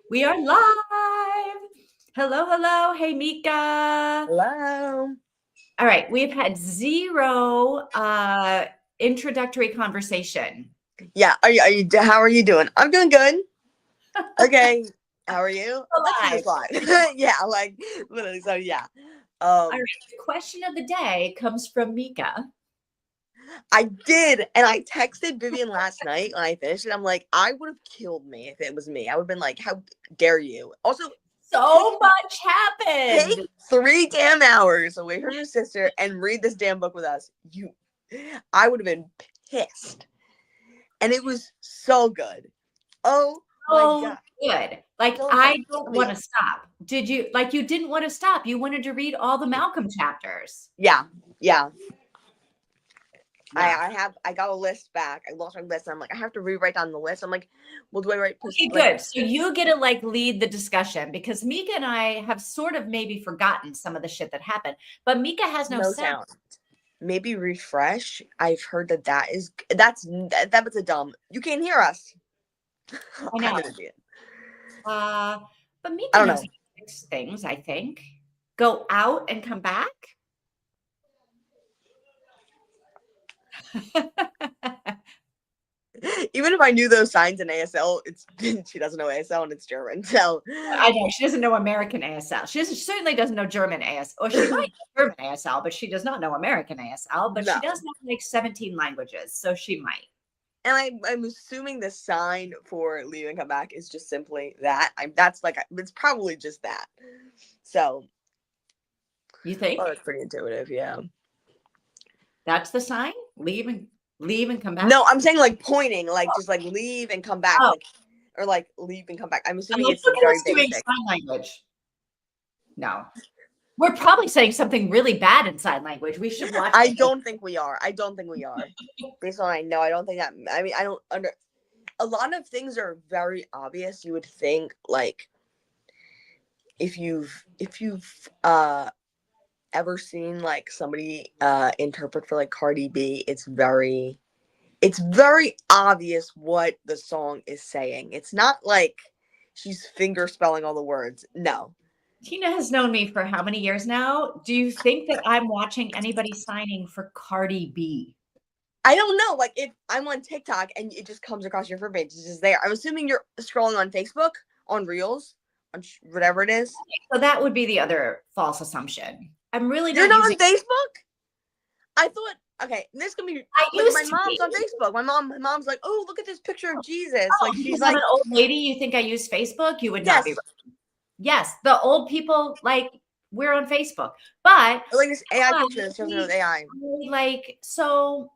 We are live. Hello, hello. Hey, Mika. Hello. All right. We've had zero introductory conversation. Yeah, how are you doing? I'm doing good. Okay. How are you? Let's do Alive. this live. Yeah, like literally. So yeah. All right. The question of the day comes from Mika. I did, and I texted Vivian last night when I finished it. I'm like, I would have killed me if it was me. I would have been like, how dare you? Also, So much take happened. 3 damn hours away from your sister and read this damn book with us. I would have been pissed. And it was so good. Oh my God. Good. Like, So I good. don't want to stop. Did you? Like, you didn't want to stop. You wanted to read all the Malcolm chapters. Yeah. Yeah. I got a list back. I lost my list. And I'm like, I have to rewrite down the list. I'm like, well, do I write? Okay, good. So you get to like lead the discussion because Mika and I have sort of maybe forgotten some of the shit that happened, but Mika has no sound. Maybe refresh. I've heard that's a dumb. You can't hear us. I know. I'm an idiot. But Mika I don't knows know. 6 things, I think. Go out and come back. Even if I knew those signs in ASL, she doesn't know ASL and it's German. So I know she doesn't know American ASL. She certainly doesn't know German ASL. Or she might know German ASL, but she does not know American ASL. But she does know like 17 languages, so she might. And I'm assuming the sign for leave and come back is just simply that. It's probably just that. So you think? Well, it's pretty intuitive, yeah. That's the sign? Leave and come back? No, I'm saying like pointing, like just like leave and come back, or like leave and come back. I'm assuming it's very basic. Sign language. No. We're probably saying something really bad in sign language. We should watch. I don't think we are. Based on I know, I don't think that. I mean, I don't under. A lot of things are very obvious. You would think like if you've ever seen like somebody interpret for like Cardi B, it's very obvious what the song is saying. It's not like she's finger spelling all the words. No. Tina has known me for how many years now? Do you think that I'm watching anybody signing for Cardi B? I don't know. Like if I'm on TikTok and it just comes across your page, it's just there. I'm assuming you're scrolling on Facebook, on Reels, on whatever it is. So that would be the other false assumption. I'm really You're not on Facebook? I thought, okay, this can be. My mom's on Facebook. My mom's like, oh, look at this picture of Jesus. Oh, like she's like, I'm an old lady. You think I use Facebook? You would yes. not be right. Yes, the old people like we're on Facebook, but like this AI picture that shows with AI. Like so,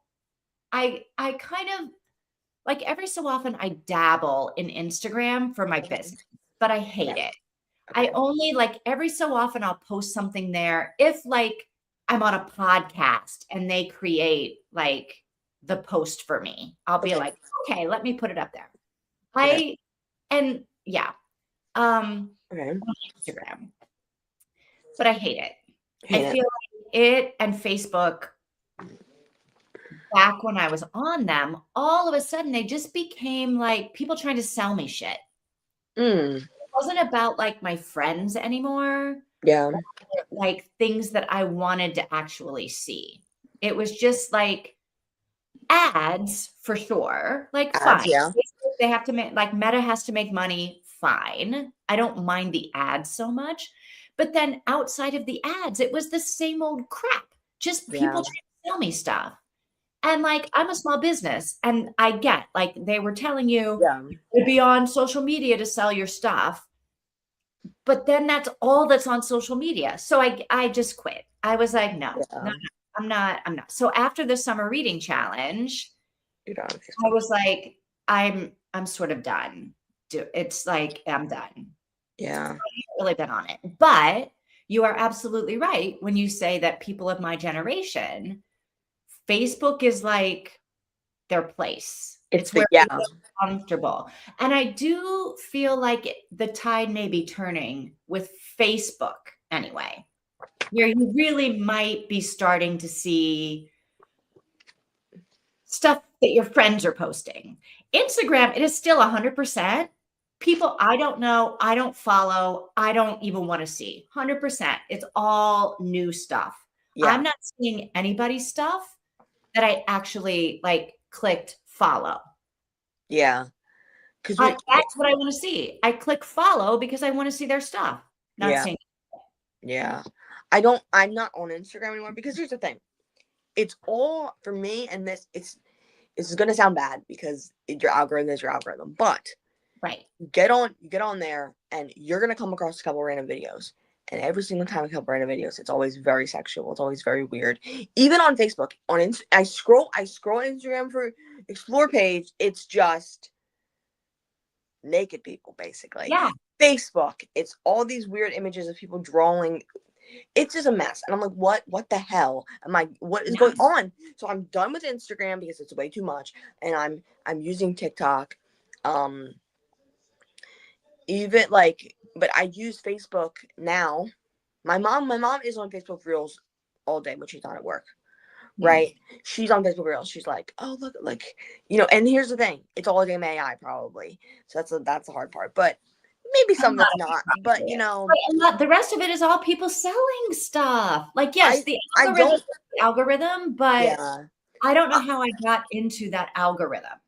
I kind of like every so often I dabble in Instagram for my business, but I hate it. Okay. I only like every so often I'll post something there if like I'm on a podcast and they create like the post for me. I'll be like, okay, let me put it up there. Instagram. But I hate it. I feel like it and Facebook, back when I was on them, all of a sudden they just became like people trying to sell me shit. It wasn't about like my friends anymore. Yeah. Like things that I wanted to actually see. It was just like ads for sure. Like fine. Yeah. They have to make like Meta has to make money. Fine. I don't mind the ads so much. But then outside of the ads, it was the same old crap. Just people trying to sell me stuff. And like, I'm a small business and I get like they were telling you to be on social media to sell your stuff. But then that's all that's on social media. So I just quit. I was like, no, I'm not. So after the summer reading challenge, I was like, I'm sort of done. It's like, I'm done. Yeah. I haven't really been on it. But you are absolutely right when you say that people of my generation, Facebook is like their place. It's where they're comfortable. And I do feel like the tide may be turning with Facebook anyway, where you really might be starting to see stuff that your friends are posting. Instagram, it is still 100% people I don't know, I don't follow, I don't even want to see. 100%. It's all new stuff. Yeah. I'm not seeing anybody's stuff that I actually like clicked follow. Yeah. Because That's what I want to see. I click follow because I want to see their stuff. Not yeah. saying Yeah. I'm not on Instagram anymore because here's the thing. It's all for me, and this is gonna sound bad because your algorithm is your algorithm, but right. you get on there and you're gonna come across a couple random videos. And every single time I come random videos, it's always very sexual. It's always very weird. Even on Facebook, I scroll Instagram for explore page. It's just naked people, basically. Yeah. Facebook, it's all these weird images of people drawing. It's just a mess. And I'm like, what the hell what is going on? So I'm done with Instagram because it's way too much. And I'm using TikTok. Even like, but I use Facebook now. My mom is on Facebook Reels all day when she's not at work. Right? She's on Facebook Reels. She's like, oh look, like, and here's the thing, it's all game AI probably. So that's the hard part. But maybe some that's not. But the rest of it is all people selling stuff. Like, yes, the algorithm, but yeah. I don't know how I got into that algorithm.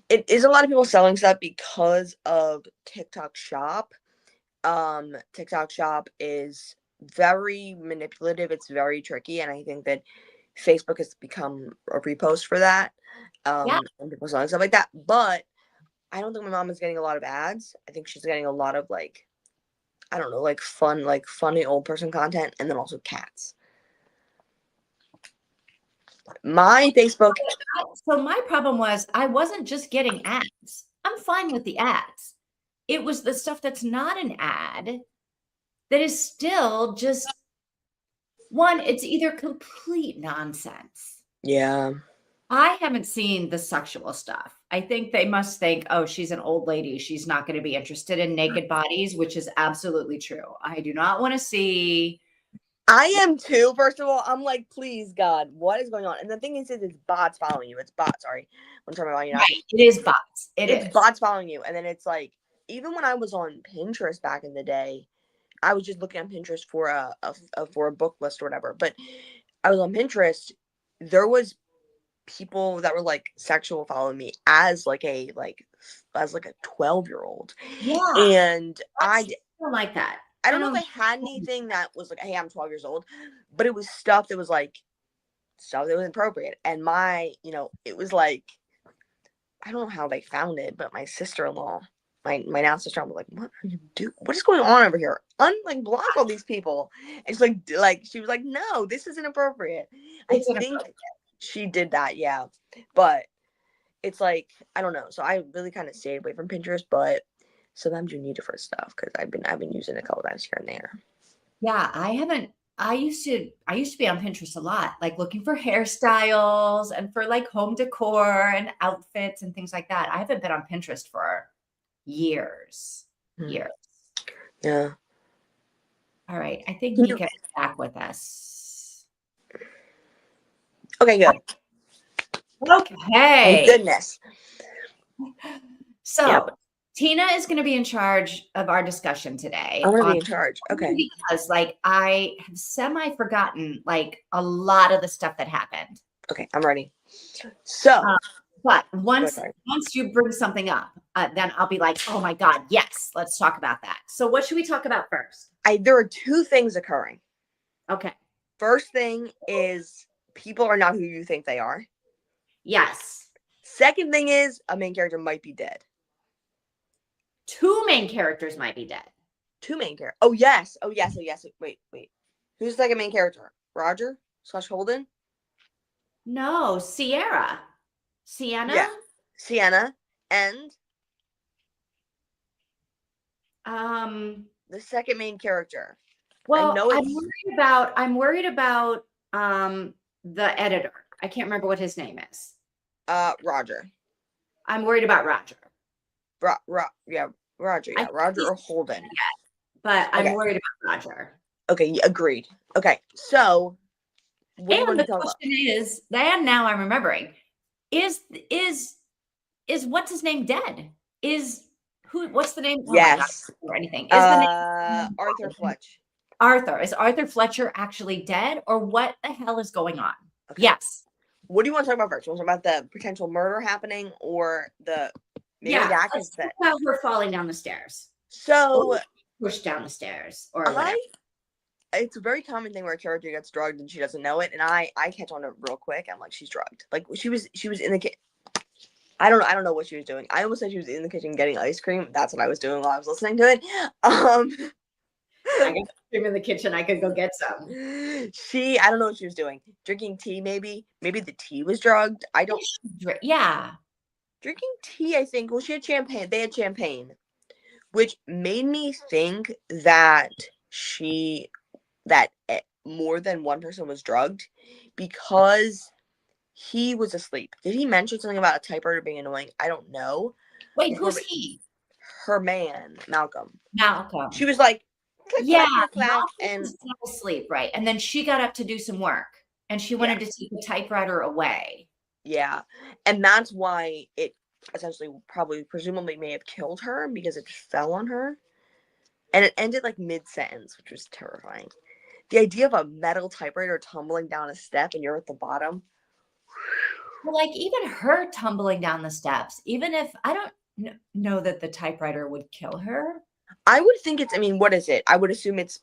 It is a lot of people selling stuff because of TikTok Shop. TikTok Shop is very manipulative. It's very tricky, and I think that Facebook has become a repost for that. And people selling stuff like that. But I don't think my mom is getting a lot of ads. I think she's getting a lot of like, I don't know, like fun, like funny old person content, and then also cats. My Facebook. So my problem was I wasn't just getting ads. I'm fine with the ads. It was the stuff that's not an ad that is still just one. It's either complete nonsense. Yeah. I haven't seen the sexual stuff. I think they must think, oh, she's an old lady. She's not going to be interested in naked bodies, which is absolutely true. I do not want to see. I am too. First of all, I'm like, please, God, what is going on? And the thing is it's bots following you. It's bots. Sorry, I'm talking about you. Right, it is bots. It's bots following you, and then it's like, even when I was on Pinterest back in the day, I was just looking on Pinterest for a book list or whatever. But I was on Pinterest. There was people that were like sexual following me as like a 12-year-old. Yeah, and I don't like that. I don't know if I had anything that was like, hey, I'm 12 years old, but it was stuff that was like stuff that was inappropriate. And it was like, I don't know how they found it, but my sister-in-law, my now sister-in-law, was like, what are you doing? What is going on over here? Block all these people. And she's like she was like, no, this is inappropriate. I think she did that, yeah. But it's like, I don't know. So I really kind of stayed away from Pinterest, but sometimes you need it for stuff because I've been using it a couple times here and there. Yeah, I haven't. I used to be on Pinterest a lot, like looking for hairstyles and for like home decor and outfits and things like that. I haven't been on Pinterest for years. Years. Yeah. All right. I think Mika is back with us. Okay, good. Okay. Thank goodness. So Tina is going to be in charge of our discussion today. I'm going to be in charge. Okay. Because I have semi-forgotten like a lot of the stuff that happened. Okay, I'm ready. So, but once you bring something up, then I'll be like, oh my God, yes, let's talk about that. So what should we talk about first? There are two things occurring. Okay. First thing is people are not who you think they are. Yes. Second thing is a main character might be dead. Two main characters might be dead. Two main characters. Oh, yes. Wait. Who's the second main character? Roger / Holden? No, Sienna. Yeah. Sienna and the second main character. Well, I'm worried about the editor. I can't remember what his name is. Roger. I'm worried about Roger. Roger. Yeah, Roger or Holden. But I'm worried about Roger. Okay, agreed. Okay, so what and the question is, and now I'm remembering, is is what's his name dead? What's the name? Oh my God, Yes. or anything. Is the name Arthur Fletch. Arthur? Is Arthur Fletcher actually dead, or what the hell is going on? Okay. Yes. What do you want to talk about first? You want to talk about the potential murder happening, or maybe that Let's is talk it? about her falling down the stairs. So Pushed down the stairs or whatever. It's a very common thing where a character gets drugged and she doesn't know it, and I catch on to it real quick. I'm like, she's drugged. Like she was in the kitchen. I don't know what she was doing. I almost said she was in the kitchen getting ice cream. That's what I was doing while I was listening to it. I got ice cream in the kitchen. I could go get some. I don't know what she was doing. Drinking tea, maybe. Maybe the tea was drugged. I don't. Yeah. Drinking tea, I think. Well, she had champagne. They had champagne, which made me think that more than one person was drugged because he was asleep. Did he mention something about a typewriter being annoying? I don't know. Wait, who's he? Her man, Malcolm. Malcolm. She was like, click, yeah, clack, clack, Malcolm and was asleep, right? And then she got up to do some work, and she wanted to take the typewriter away. Yeah, and that's why it essentially, presumably, may have killed her because it fell on her, and it ended like mid-sentence, which was terrifying. The idea of a metal typewriter tumbling down a step and you're at the bottom. Well, like even her tumbling down the steps, even if I don't know that the typewriter would kill her. I would think it's, what is it? I would assume it's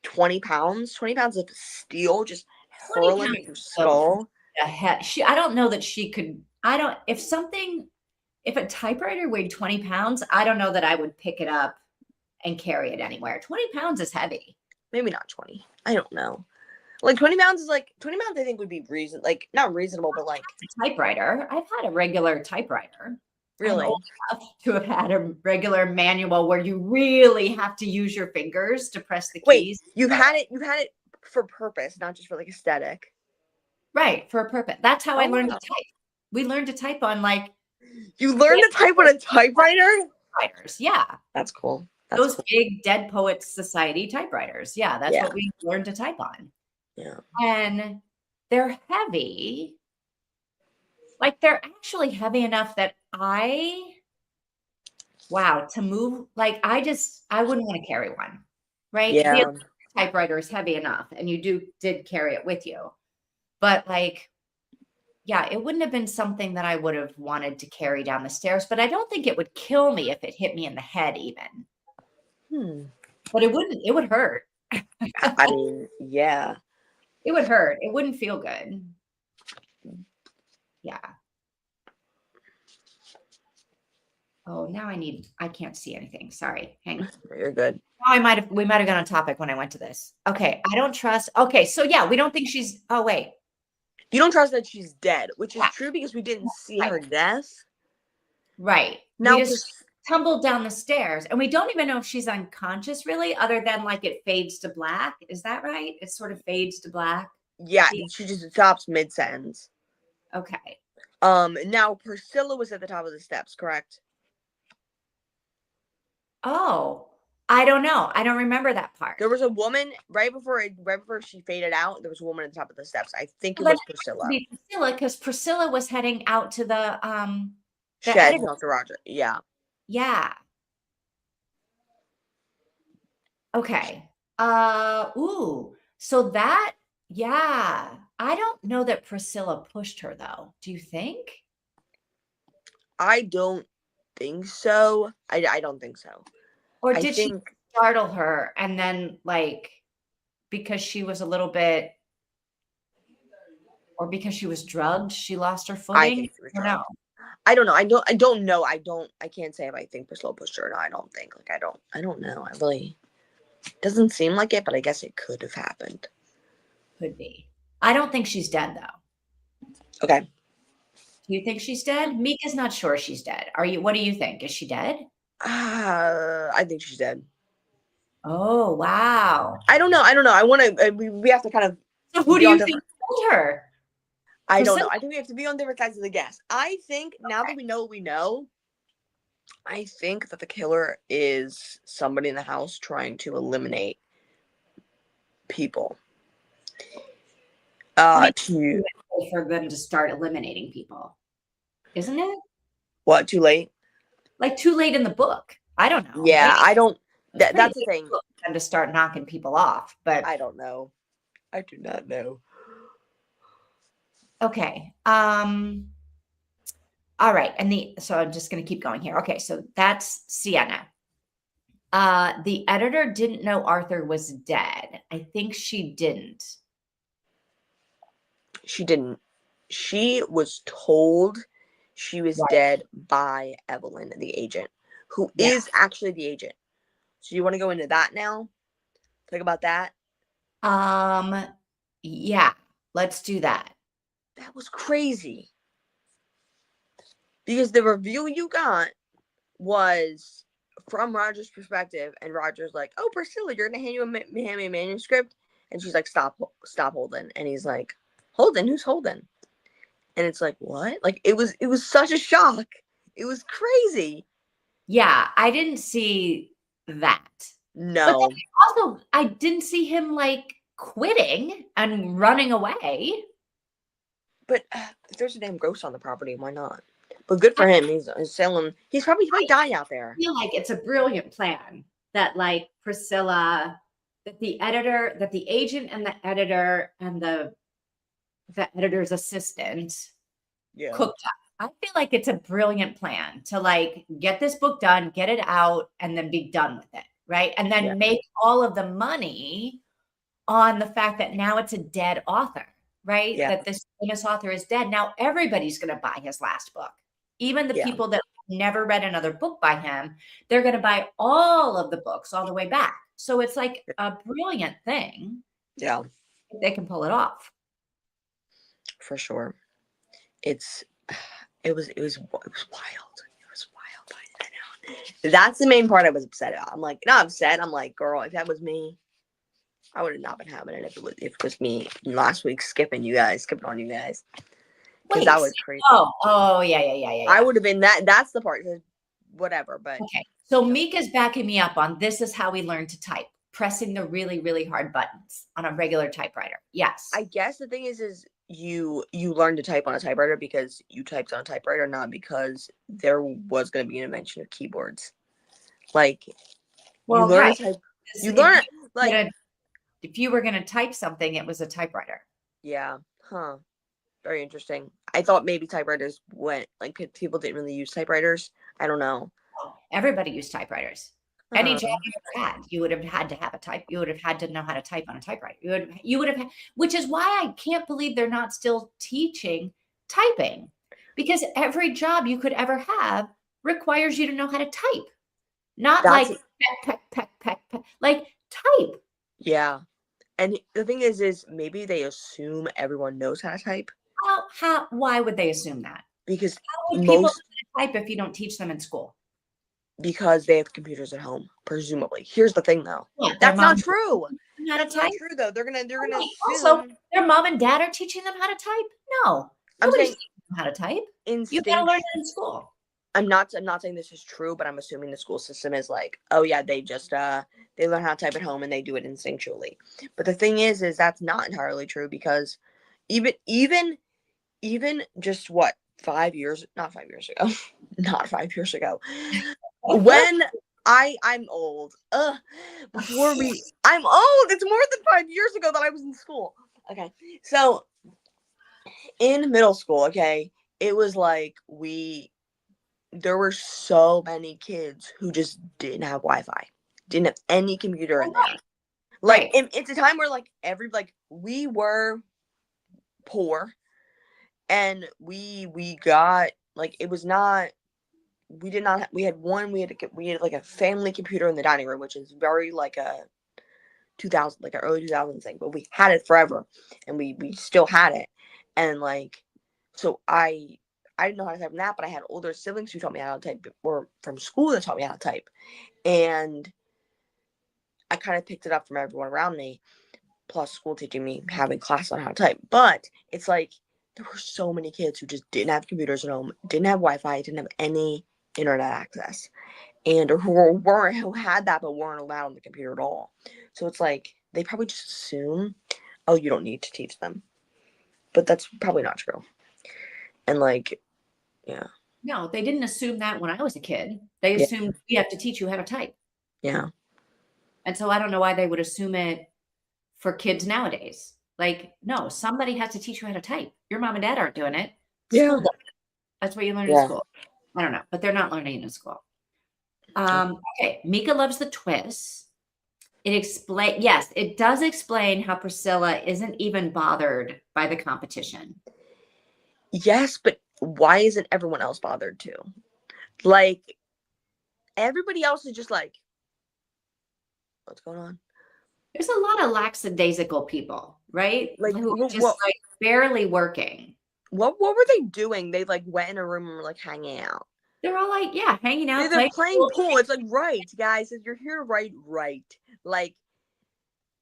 20 pounds. 20 pounds of steel just hurling at your skull. I don't know that she could. If a typewriter weighed 20 pounds, I don't know that I would pick it up and carry it anywhere. 20 pounds is heavy. Maybe not 20. I don't know. Like 20 pounds I think would be not reasonable, but like a typewriter. I've had a regular typewriter. Really? To have had a regular manual where you really have to use your fingers to press the keys. Wait, you've had it for purpose, not just for like aesthetic. Right, for a purpose. That's how I learned to type. We learned to type on You learned to type on a typewriter? Typewriters, yeah. That's cool. Those big Dead Poets Society typewriters. Yeah, that's what we learned to type on. Yeah. And they're heavy. Like they're actually heavy enough that to move, like I wouldn't want to carry one, right? Yeah. The typewriter is heavy enough and you did carry it with you. But like, yeah, it wouldn't have been something that I would have wanted to carry down the stairs, but I don't think it would kill me if it hit me in the head even. But it would hurt. I mean, yeah. It would hurt. It wouldn't feel good. Yeah. Oh, now I can't see anything. Sorry. Hang on. You're good. We might have gone on topic when I went to this. Okay. I don't trust. Okay. So yeah, we don't think oh, wait. You don't trust that she's dead, which is true because we didn't see her death. Right. Now, we just tumbled down the stairs and we don't even know if she's unconscious really, other than like it fades to black. Is that right? It sort of fades to black. Yeah. She just stops mid-sentence. Okay. Now Priscilla was at the top of the steps, correct? Oh, I don't know. I don't remember that part. There was a woman right before she faded out. There was a woman at the top of the steps. I think it was Priscilla. Because Priscilla was heading out to the shed, Dr. Roger. Yeah. Yeah. Okay. So that, yeah. I don't know that Priscilla pushed her though. Do you think? I don't think so. I don't think so. Or did she startle her and then because she was a little bit, or because she was drugged, she lost her footing? I think she was drugged. I don't know. I don't know. I can't say if I think Priscilla pushed her or not. I don't think. I don't know. I really doesn't seem like it, but I guess it could have happened. Could be. I don't think she's dead though. Okay. Do you think she's dead? Mika's not sure she's dead. What do you think? Is she dead? I think she's dead. Oh, wow. I don't know. We have to kind of. So who do you think killed her? I don't know. I think we have to be on different sides of the guess. I think now that we know what we know, I think that the killer is somebody in the house trying to eliminate people. For them to start eliminating people. isn't it? What, too late? Like too late in the book. I don't know. Yeah, Maybe I don't. it's pretty That's the late in thing. the book for them to start knocking people off. But I don't know. I do not know. okay. All right. So I'm just going to keep going here. Okay. So that's Sienna. The editor didn't know Arthur was dead. I think she didn't. She didn't. She was told she was Right. dead by Evelyn, the agent, who Yeah. is actually the agent. So you want to go into that now? Talk about that? Yeah. Let's do that. That was crazy. Because the review you got was from Roger's perspective, and Roger's like, "Oh, Priscilla, you're gonna hand me a manuscript," and she's like, "Stop, Holden," and he's like, "Holden? Who's Holden?" And it's like, what? Like, it was such a shock. It was crazy. Yeah. I didn't see that. But No, then also, I didn't see him like quitting and running away. but if there's a damn ghost on the property, why not? But good for I, him. He's selling. He probably die out there. feel like it's a brilliant plan that like Priscilla, that the agent and the editor and the editor's assistant Yeah, cooked up. I feel like it's a brilliant plan to like get this book done, get it out, and then be done with it, right? And yeah, then make all of the money on the fact that now it's a dead author, right? yeah, That this famous author is dead. Now everybody's going to buy his last book. Even the yeah, people that never read another book by him, they're going to buy all of the books all the way back. So it's like a brilliant thing yeah, if they can pull it off. for sure. It's it was wild. It was wild. I know. That's the main part I was upset about. I'm like, not upset. I'm like, girl, if that was me, I would have not been having it if it was me last week skipping on you guys. Because that Wait. was crazy. Oh, yeah. I would have been that's the part. Whatever, but Okay. So no. Mika's backing me up on this is how we learn to type, pressing the really, really hard buttons on a regular typewriter. Yes. I guess the thing is you learn to type on a typewriter because you typed on a typewriter, not because there was going to be an invention of keyboards. Like you Well, learn right. to type. You If learn you like if you were going to type something, it was a typewriter. yeah, huh? Very interesting. I thought maybe typewriters went like people didn't really use typewriters. I don't know. Everybody used typewriters. Any Uh, job you ever had, you would have had to have a type. You would have had to know how to type on a typewriter. You would have, which is why I can't believe they're not still teaching typing, because every job you could ever have requires you to know how to type, not that's like peck, like type. yeah. And the thing is maybe they assume everyone knows how to type Why would they assume that? because How would people most type if you don't teach them in school? because they have computers at home, presumably. Here's the thing though. Yeah, their That's mom not true. how to That's not type. true though. They're gonna Right. Also, assume their mom and dad are teaching them how to type? No, I'm nobody's saying teaching them how to type. You gotta instinct. learn it in school. I'm not saying this is true, but I'm assuming the school system is like, oh yeah, they just they learn how to type at home and they do it instinctually. But the thing is that's not entirely true because even just what 5 years, not 5 years ago, not 5 years ago, when I'm old. I'm old. It's more than 5 years ago that I was in school. Okay, so in middle school, okay, it was like there were so many kids who just didn't have Wi-Fi, didn't have any computer in there. Like Right. it's a time where like we were poor and we got like it was not we did not we had like a family computer in the dining room, which is very like a 2000 like an early 2000s thing, but we had it forever and we still had it. And like so I didn't know how to type in that, but I had older siblings who taught me how to type, or from school that taught me how to type, and I kind of picked it up from everyone around me, plus school teaching me having class on how to type. But it's like there were so many kids who just didn't have computers at home, didn't have Wi-Fi, didn't have any internet access, and who had that but weren't allowed on the computer at all. So it's like they probably just assume, oh, you don't need to teach them, but that's probably not true. And like Yeah. No, they didn't assume that when I was a kid. They Yeah. assumed we have to teach you how to type. Yeah. And so I don't know why they would assume it for kids nowadays. Like, no, somebody has to teach you how to type. Your mom and dad aren't doing it. Yeah. School does it. That's what you learn in Yeah. school. I don't know, but they're not learning in school. Okay, Mika loves the twist. Yes, it does explain how Priscilla isn't even bothered by the competition. Yes, but why isn't everyone else bothered too? Like, everybody else is just like, what's going on? There's a lot of lackadaisical people, right? Like, Who are just what? like barely working. What were they doing? They like went in a room and were like hanging out. They're all like, yeah, hanging out, They're playing playing pool. pool. It's like, right, guys, if you're here, right. Like,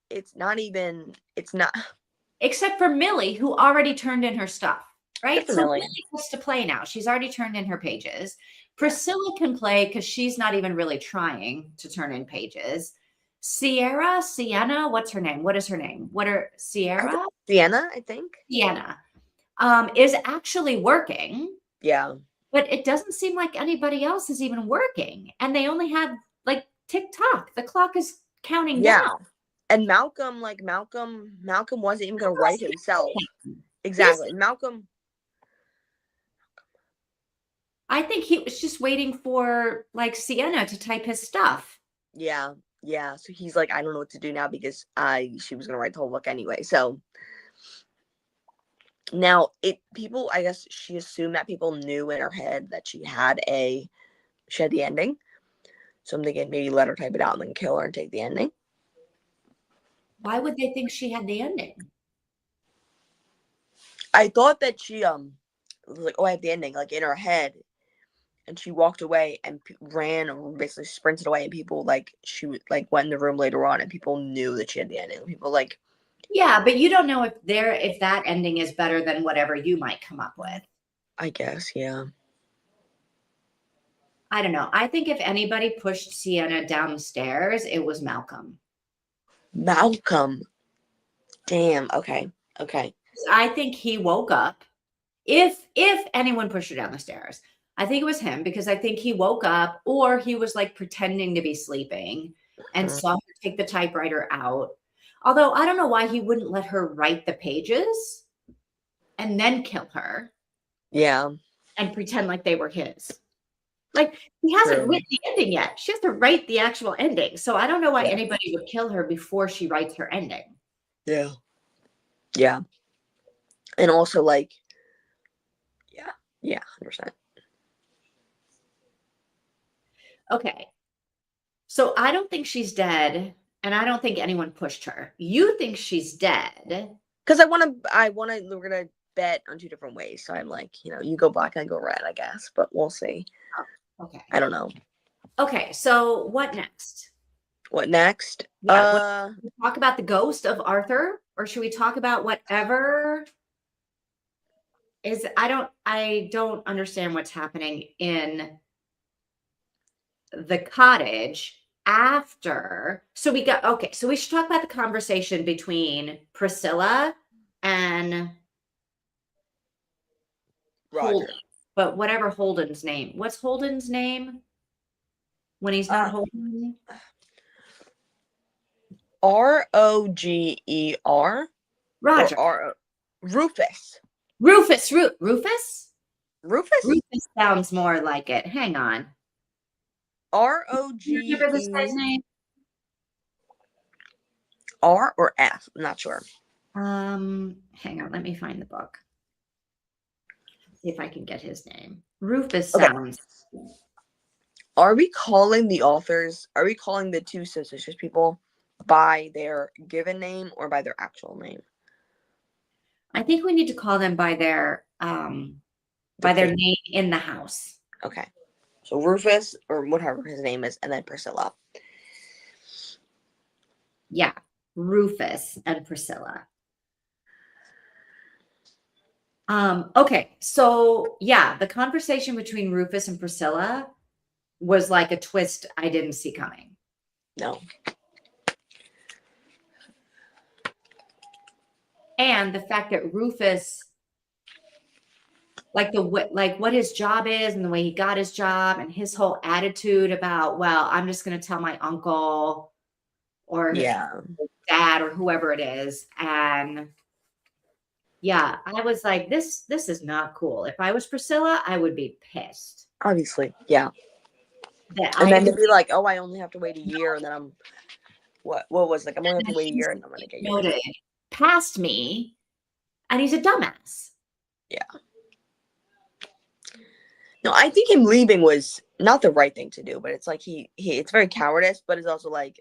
it's not even. It's not. Except for Millie, who already turned in her stuff, right? So Definitely. Millie gets to play now. She's already turned in her pages. Priscilla can play because she's not even really trying to turn in pages. Sienna, what's her name? What is her name? Sierra? Sienna, I think. Sienna is actually working, Yeah. but it doesn't seem like anybody else is even working. And they only have like tick-tock. The clock is counting Yeah. down. And Malcolm wasn't even gonna write himself. Exactly. Malcolm. I think he was just waiting for like Sienna to type his stuff. Yeah. Yeah. So he's like, I don't know what to do now because she was gonna write the whole book anyway. So now I guess she assumed that people knew in her head that she had the ending. So I'm thinking maybe let her type it out and then kill her and take the ending. Why would they think she had the ending? I thought that she was like, oh, I have the ending, like in her head, and she walked away and ran or basically sprinted away, and people like she like went in the room later on, and people knew that she had the ending. People like, Yeah, but you don't know if that ending is better than whatever you might come up with. I guess, yeah. I don't know. I think if anybody pushed Sienna downstairs, it was Malcolm. Malcolm. Damn. Okay. Okay. I think he woke up. If anyone pushed her down the stairs, I think it was him because I think he woke up or he was like pretending to be sleeping and Mhm. saw her take the typewriter out. Although I don't know why he wouldn't let her write the pages and then kill her Yeah. and pretend like they were his. Like he hasn't True. written the ending yet. She has to write the actual ending. So I don't know why Yeah. anybody would kill her before she writes her ending. Yeah. Yeah. And also like, yeah. Yeah. 100%. Okay. So I don't think she's dead, and I don't think anyone pushed her. You think she's dead. Because we're gonna bet on two different ways. So I'm like, you go black, I go red, I guess. But we'll see. Okay. I don't know. Okay. So what next? What next? Yeah. We talk about the ghost of Arthur, or should we talk about whatever is? I don't understand what's happening in the cottage after. So we got okay. So we should talk about the conversation between Priscilla and Roger. Holden, but whatever Holden's name. What's Holden's name when he's not Holden? Roger. Roger. Or Rufus. Rufus. Rufus? Rufus? Rufus sounds more like it. Hang on. Do you remember this guy's ROGE. name? R or F? I'm not sure. Hang on. Let me find the book. See if I can get his name. Rufus Okay. sounds. Are we calling the two suspicious people by their given name or by their actual name? I think we need to call them by their name in the house. Okay. So Rufus or whatever his name is, and then Priscilla. Yeah. Rufus and Priscilla. Okay. So yeah, the conversation between Rufus and Priscilla was like a twist I didn't see coming. No. And the fact that Rufus like like what his job is and the way he got his job and his whole attitude about, well, I'm just going to tell my uncle or Yeah. dad or whoever it is. And yeah, I was like, this is not cool. If I was Priscilla, I would be pissed Obviously. Yeah. that I And then have to to be like, oh, I only have to wait a year, and then I'm what was like, I'm only have to and wait a he's year and I'm gonna get yours. noted past me and he's a dumbass. Yeah. No, I think him leaving was not the right thing to do, but it's like he it's very cowardice, but it's also like,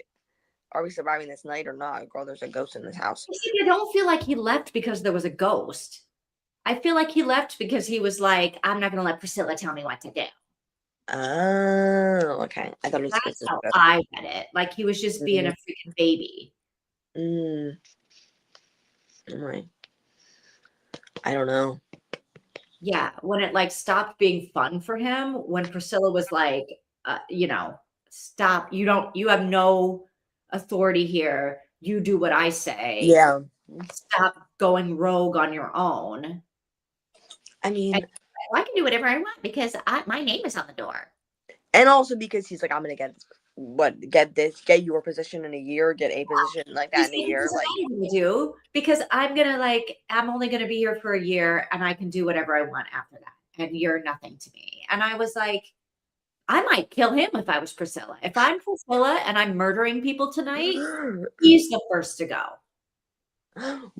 are we surviving this night or not? Girl, there's a ghost in this house. I don't feel like he left because there was a ghost. I feel like he left because he was like, I'm not going to let Priscilla tell me what to do. Oh, okay. I thought it was supposed That's to how be I read it. Like he was just being a good. freaking baby. Mm, right. I don't know. Yeah, when it like stopped being fun for him, when Priscilla was like, stop, you have no authority here. You do what I say. Yeah. Stop going rogue on your own. I And mean, I can do whatever I want because my name is on the door. and also because he's like, I'm gonna get your position in a year, get a position like that in a year. This is Like, what I'm gonna do because I'm only gonna be here for a year and I can do whatever I want after that. And you're nothing to me. And I was like, I might kill him if I was Priscilla. If I'm Priscilla and I'm murdering people tonight, he's the first to go.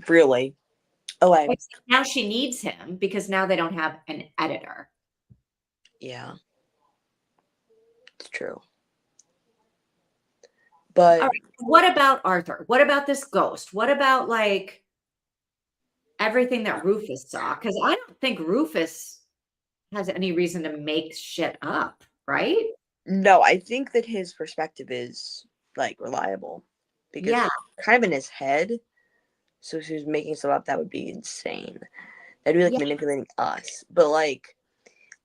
really? Oh, Except now she needs him because now they don't have an editor. yeah, it's true. But All right. What about Arthur? What about this ghost? What about like everything that Rufus saw? Because I don't think Rufus has any reason to make shit up, right? no, I think that his perspective is like reliable because Yeah. kind of in his head. So if he was making stuff up, that would be insane. That'd be like Yeah. manipulating us. But like,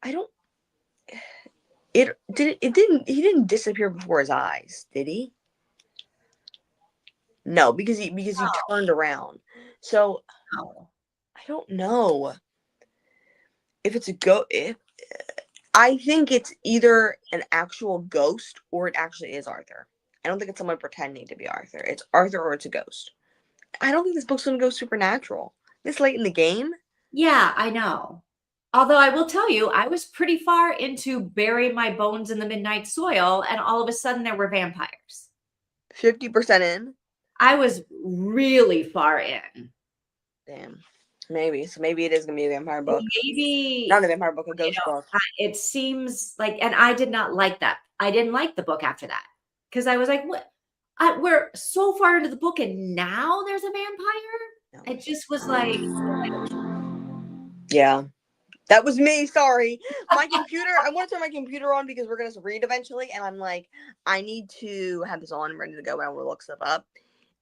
I don't. It didn't. He didn't disappear before his eyes, did he? No, because he turned around. So Oh. I don't know if it's a ghost. I think it's either an actual ghost or it actually is Arthur. I don't think it's someone pretending to be Arthur. It's Arthur or it's a ghost. I don't think this book's gonna go supernatural this late in the game. Yeah, I know. Although I will tell you, I was pretty far into bury my bones in the midnight soil, and all of a sudden there were vampires. 50% in. I was really far in. Damn. Maybe. So maybe it is gonna be a vampire book. Maybe Not a vampire book, a ghost book. it seems like, and I did not like that. I didn't like the book after that because I was like, what? We're so far into the book and now there's a vampire? No. It just was like, Yeah. That was me, sorry. My computer, I want to turn my computer on because we're going to read eventually. And I'm like, I need to have this on and ready to go when I look stuff up.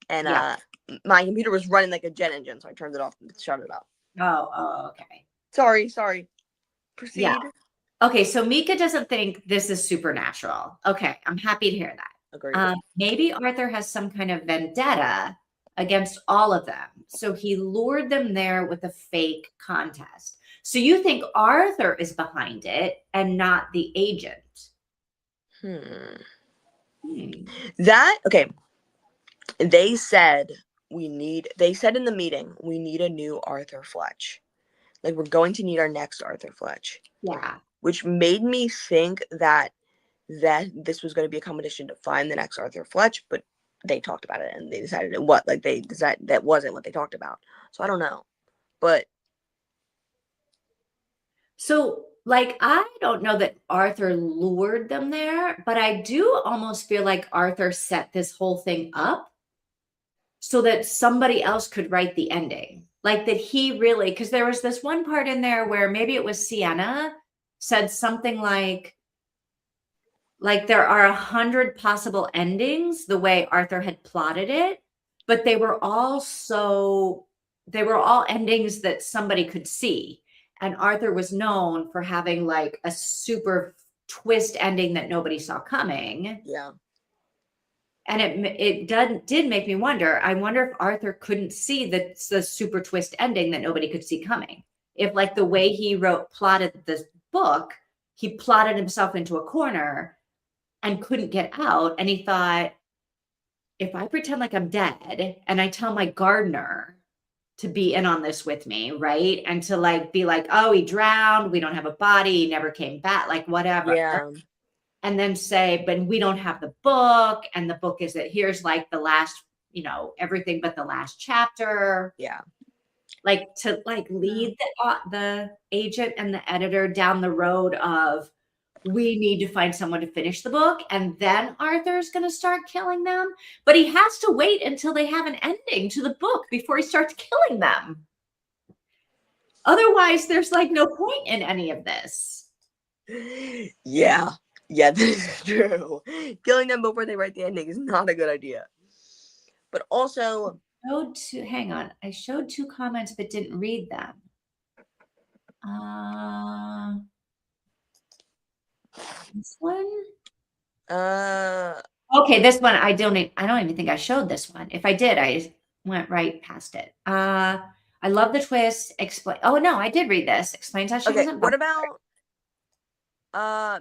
And yeah. my computer was running like a jet engine. So I turned it off and shut it up. Oh, okay. Sorry. Proceed. Yeah. Okay, so Mika doesn't think this is supernatural. Okay, I'm happy to hear that. Agreed. Maybe Arthur has some kind of vendetta against all of them. So he lured them there with a fake contest. So you think Arthur is behind it and not the agent? That, okay. They said in the meeting, we need a new Arthur Fletch. Like, we're going to need our next Arthur Fletch. Yeah. Which made me think that this was going to be a competition to find the next Arthur Fletch, but they talked about it and they decided that wasn't what they talked about. So I don't know. But so like I don't know that Arthur lured them there, but I do almost feel like Arthur set this whole thing up so that somebody else could write the ending. Like that he really, because there was this one part in there where maybe it was Sienna said something like there are 100 possible endings the way Arthur had plotted it, but they were all endings that somebody could see. And Arthur was known for having like a super twist ending that nobody saw coming. yeah. And it did make me wonder. I wonder if Arthur couldn't see the super twist ending that nobody could see coming. if like the way he plotted this book, he plotted himself into a corner and couldn't get out. And he thought, if I pretend like I'm dead and I tell my gardener to be in on this with me, right? And to like be like, oh, he drowned, we don't have a body, he never came back, like whatever. Yeah. And then say, but we don't have the book, and the book is that here's like the last, you know, everything but the last chapter. Yeah. Like to like lead the agent and the editor down the road of, we need to find someone to finish the book, and then Arthur's going to start killing them. But he has to wait until they have an ending to the book before he starts killing them. Otherwise, there's like no point in any of this. Yeah. Yeah, that is true. Killing them before they write the ending is not a good idea. But also, hang on. I showed 2 comments but didn't read them. This one? Okay, this one I don't even think I showed this one. If I did, I went right past it. I love the twist. Oh no, I did read this. Explains how she wasn't. What about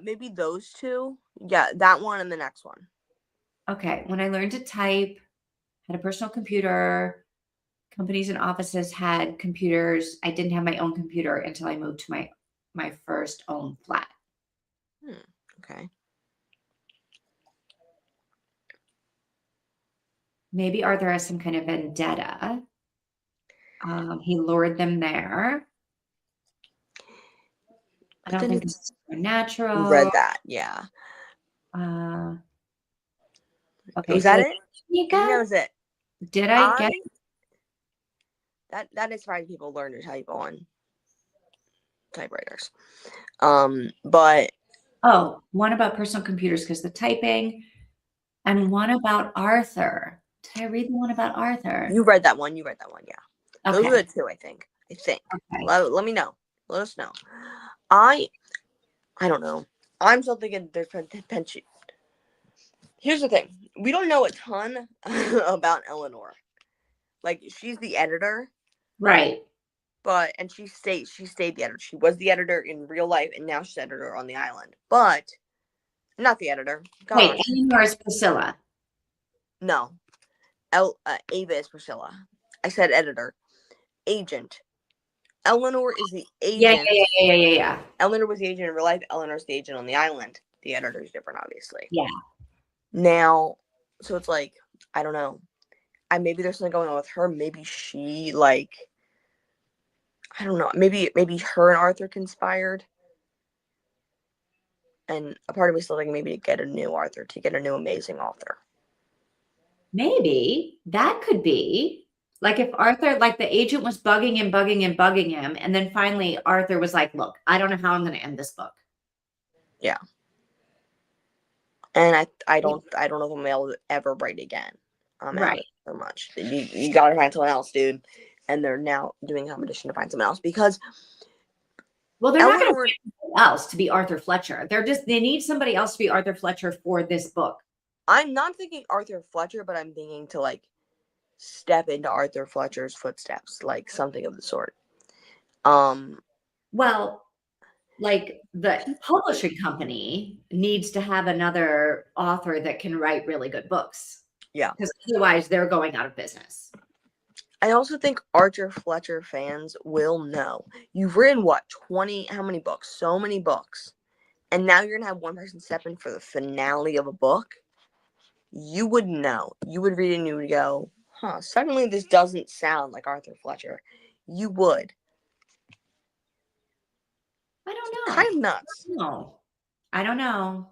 maybe those 2? Yeah, that one and the next one. Okay, when I learned to type, had a personal computer. Companies and offices had computers. I didn't have my own computer until I moved to my first own flat. Okay. Maybe Arthur has some kind of vendetta. He lured them there. I don't think this is supernatural. Read that, yeah. Okay, was that it? That was it. Did I get that is why people learn to type on typewriters. But one about personal computers because the typing, and one about Arthur. Did I read the one about Arthur? You read that one, yeah. Okay. Those are the 2, I think. Okay. Let me know. Let us know. I don't know. I'm still thinking there's pension. Here's the thing. We don't know a ton about Eleanor. Like, she's the editor. Right. And she stayed the editor. She was the editor in real life, and now she's editor on the island. But not the editor. Gosh. Wait, Eleanor is Priscilla. No. Ava is Priscilla. I said editor. Agent. Eleanor is the agent. Yeah. Eleanor was the agent in real life. Eleanor's the agent on the island. The editor is different, obviously. Yeah. Now, so it's like, I don't know. Maybe there's something going on with her. Maybe she, like, I don't know. Maybe her and Arthur conspired. And a part of me still thinking maybe to get a new Arthur, to get a new amazing author. Maybe. That could be. Like if Arthur, like the agent was bugging him. And then finally Arthur was like, look, I don't know how I'm going to end this book. Yeah. And I don't know if I'm able to ever write again. Right. So much. You got to find someone else, dude. And they're now doing competition to find someone else because. Well, they're not going to find someone else to be Arthur Fletcher. They need somebody else to be Arthur Fletcher for this book. I'm not thinking Arthur Fletcher, but I'm thinking to like step into Arthur Fletcher's footsteps, like something of the sort. Well, like the publishing company needs to have another author that can write really good books. Yeah. Because otherwise they're going out of business. I also think Arthur Fletcher fans will know. You've written what, 20, how many books? So many books. And now you're going to have one person step in for the finale of a book. You would know. You would read it and you would go, suddenly this doesn't sound like Arthur Fletcher. You would. I don't know. Kind of nuts. I don't know.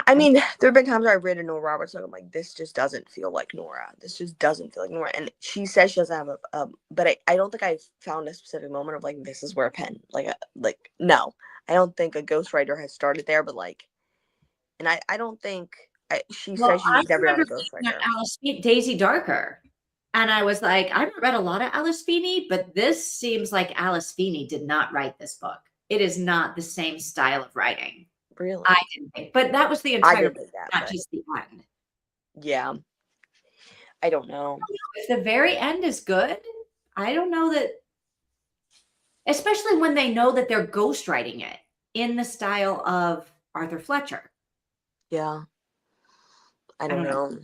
I mean, there have been times where I've read a Nora Roberts book, I'm like, this just doesn't feel like Nora. This just doesn't feel like Nora. And she says she doesn't have but I don't think I've found a specific moment of like, this is where a pen, no. I don't think a ghostwriter has started there, but like, and I don't think, she says she's never been a ghostwriter. Daisy Darker. And I was like, I haven't read a lot of Alice Feeney, but this seems like Alice Feeney did not write this book. It is not the same style of writing. Really? I didn't think, but that was the entire book, not just the end. Yeah. I don't know. If the very end is good, I don't know that especially when they know that they're ghostwriting it in the style of Arthur Fletcher. Yeah. I don't know.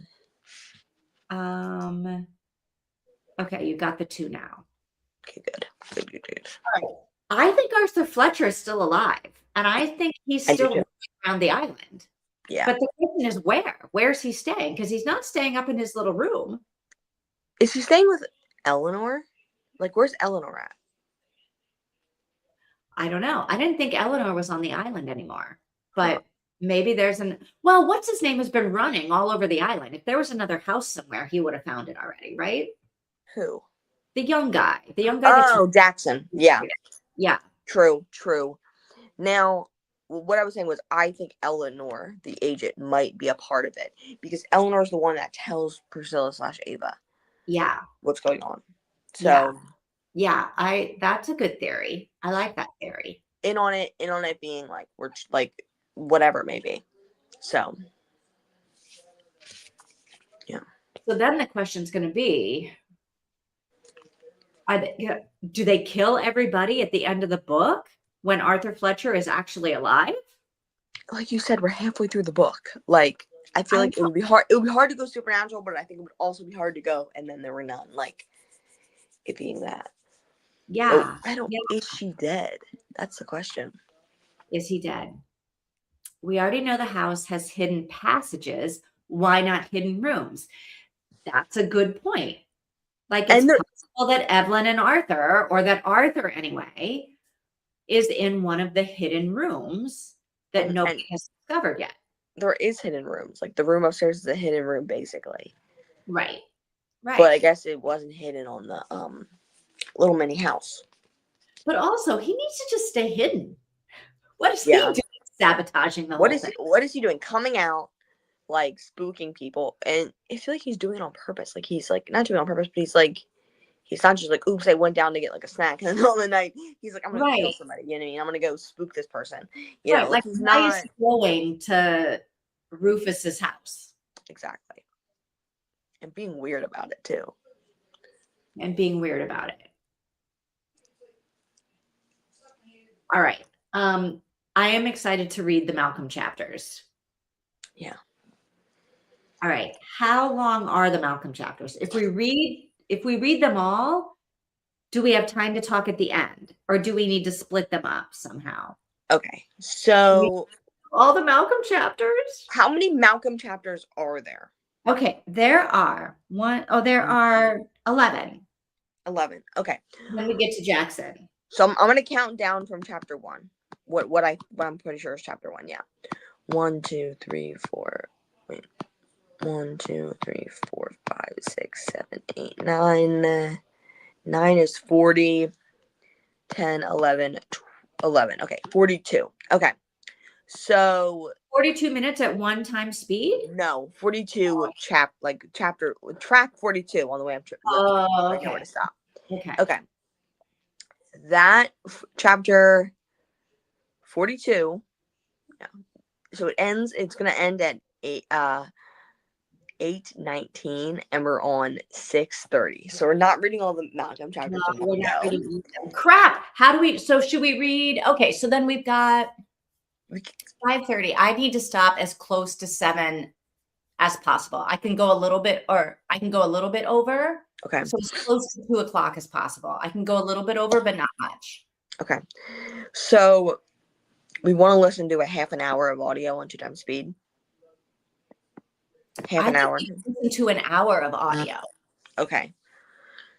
Okay, you got the 2 now. Okay, good. Good. All right. I think Arthur Fletcher is still alive, and I think he's I do still too. around the island. Yeah. But the question is where? Where's he staying? Because he's not staying up in his little room. Is he staying with Eleanor? Like, where's Eleanor at? I don't know. I didn't think Eleanor was on the island anymore, Huh. but maybe there's well, what's his name has been running all over the island. If there was another house somewhere, he would have found it already, right? Who? The young guy. The young guy Oh, Jackson. Yeah. Yeah. True. Now, what I was saying was I think Eleanor, the agent, might be a part of it because Eleanor's the one that tells Priscilla/Ava Yeah. what's going on. So yeah, that's a good theory. I like that theory. In on it being like we're like whatever maybe. So yeah. So then the question's going to be, do they kill everybody at the end of the book when Arthur Fletcher is actually alive? Like you said, we're halfway through the book. Like I feel like it would be hard. It would be hard to go supernatural, but I think it would also be hard to go. And then there were none. Like it being that. Yeah. I don't. Yeah. Is she dead? That's the question. Is he dead? We already know the house has hidden passages. Why not hidden rooms? That's a good point. Like it's possible that Evelyn and Arthur, or that Arthur anyway, is in one of the hidden rooms that nobody has discovered yet. There is hidden rooms. Like the room upstairs is a hidden room, basically. Right. But I guess it wasn't hidden on the little mini house. But also, he needs to just stay hidden. What is he doing? Sabotaging the whole thing. What is he doing? Coming out, like spooking people, and I feel like he's doing it on purpose. Like he's like not doing it on purpose, but he's not just like, oops, I went down to get like a snack in the middle of the night. He's like, I'm gonna kill somebody. You know what I mean? I'm gonna go spook this person. You know, like he's not going to Rufus's house. Exactly. And being weird about it too. All right. I am excited to read the Malcolm chapters. Yeah. All right. How long are the Malcolm chapters? If we read them all, do we have time to talk at the end, or do we need to split them up somehow? Okay. So all the Malcolm chapters? How many Malcolm chapters are there? Okay, there are 11. 11. Okay. Then we get to Jackson. So I'm going to count down from chapter 1. What I'm pretty sure is chapter 1. Yeah. 1, 2, 3, 4. Wait. 1, 2, 3, 4, 5, 6, 7, 8, 9. 9 is 40. 10, 11, 11. Okay, 42. Okay. So 42 minutes at one time speed? No, 42 track 42 on the way up to I know where to stop. Okay. That chapter 42. Yeah. So it's gonna end at 8:19 and we're on 6:30. So we're not reading all the Malcolm chapters. No, we're not reading them. Crap. Should we read? Okay, so then we've got 5:30. I need to stop as close to 7 as possible. I can go a little bit over. Okay. So as close to 2 o'clock as possible. I can go a little bit over, but not much. Okay. So we want to listen to a half an hour of audio on 2 times speed. Half an hour. Listen to an hour of audio. Okay.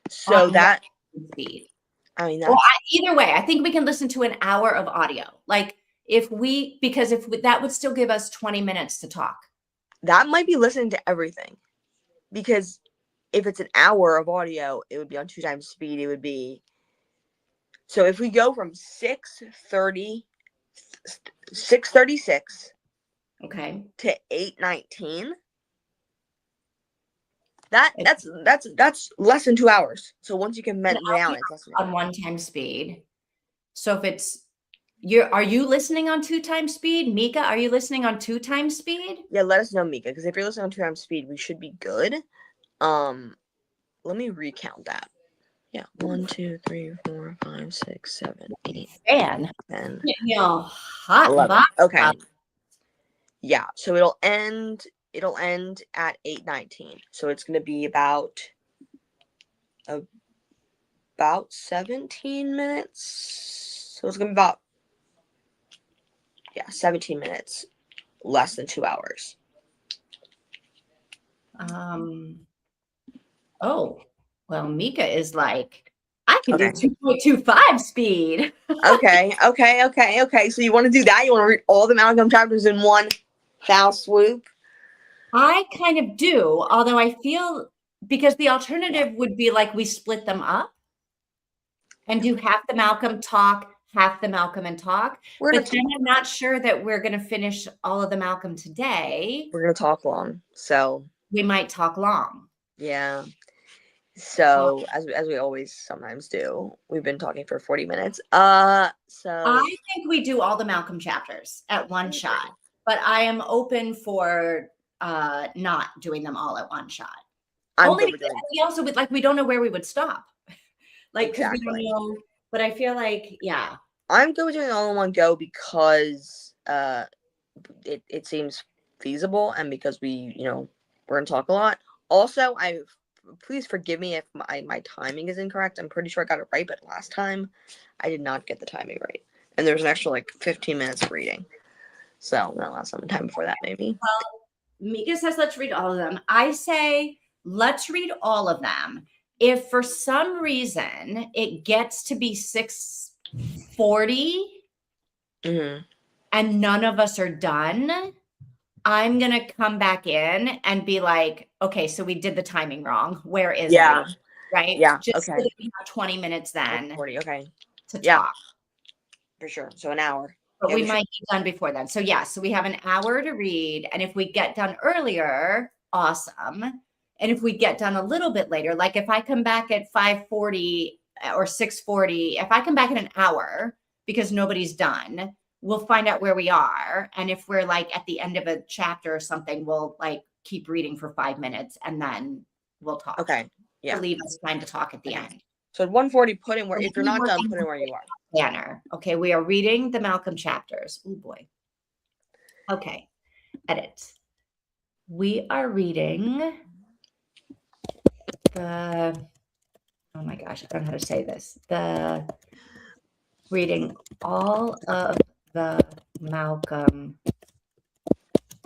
So that speed. I mean, either way, I think we can listen to an hour of audio. Like because that would still give us 20 minutes to talk. That might be listening to everything, because if it's an hour of audio, it would be on 2 times speed. It would be, so if we go from 6:36 okay, to 8:19, that's less than 2 hours. So once you can down, it's less than on 1 time speed. So if it's are you listening on 2 times speed? Mika, are you listening on 2 times speed? Yeah, let us know, Mika, because if you're listening on 2 times speed, we should be good. Let me recount that. Yeah. 1, 2, 3, 4, 5, 6, 7, 8, fan. 10, You know, hot 11. box. Okay. Yeah. So it'll end at 8:19. So it's gonna be about 17 minutes. So it's gonna be about 17 minutes, less than 2 hours. Oh, well, Mika is like, I can do Okay. 2.25 speed. Okay. So you want to do that? You want to read all the Malcolm chapters in one foul swoop? I kind of do, although I feel because the alternative would be like we split them up and do half the Malcolm talk, half the Malcolm and talk. But then I'm not sure that we're going to finish all of the Malcolm today. We're gonna talk long, so we might talk long. Yeah. So as we always sometimes do, we've been talking for 40 minutes. So I think we do all the Malcolm chapters at one shot, but I am open for not doing them all at one shot. Only because we also would we don't know where we would stop. Like, because we don't know, but I feel like, yeah. I'm good with doing it all in one go because it seems feasible and because we're gonna talk a lot. Also, please forgive me if my timing is incorrect. I'm pretty sure I got it right, but last time I did not get the timing right. And there's an extra 15 minutes of reading. So not last time before that, maybe. Well, Mika says let's read all of them. I say let's read all of them. If for some reason it gets to be 6:40 and none of us are done, I'm going to come back in and be like, okay, so we did the timing wrong. Where is it? Right? Yeah. Just so that we have 20 minutes then 40, to talk. For sure. So an hour. But we might be done before then. So so we have an hour to read. And if we get done earlier, awesome. And if we get done a little bit later, like if I come back at 5:40 or 6:40, if I come back in an hour because nobody's done, we'll find out where we are. And if we're at the end of a chapter or something, we'll keep reading for 5 minutes and then we'll talk. Okay. Yeah. To leave us time to talk at the end. So at 1:40, put in where, if you're not done, put in where you are. Banner. Okay, we are reading the Malcolm chapters. Oh boy. Okay, edit. We are reading oh my gosh, I don't know how to say this. Reading all of the Malcolm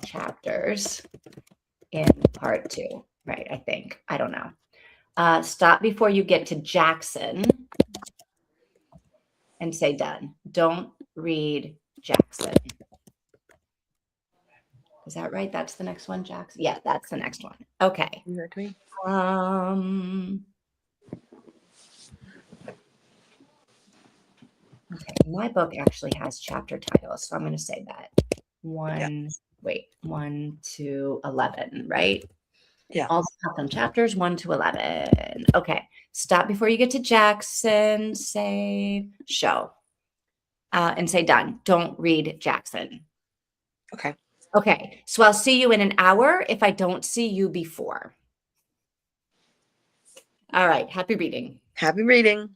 chapters in part 2, right? I think. I don't know. Stop before you get to Jackson and say done. Don't read Jackson. Is that right? That's the next one, Jackson? Yeah, that's the next one. Okay. You heard me? Okay, my book actually has chapter titles, so I'm going to say that. 1 to 11, right? Yeah. All the Malcolm chapters 1 to 11. Okay. Stop before you get to Jackson. Save. Show. And say done. Don't read Jackson. Okay. Okay. So I'll see you in an hour if I don't see you before. All right. Happy reading. Happy reading.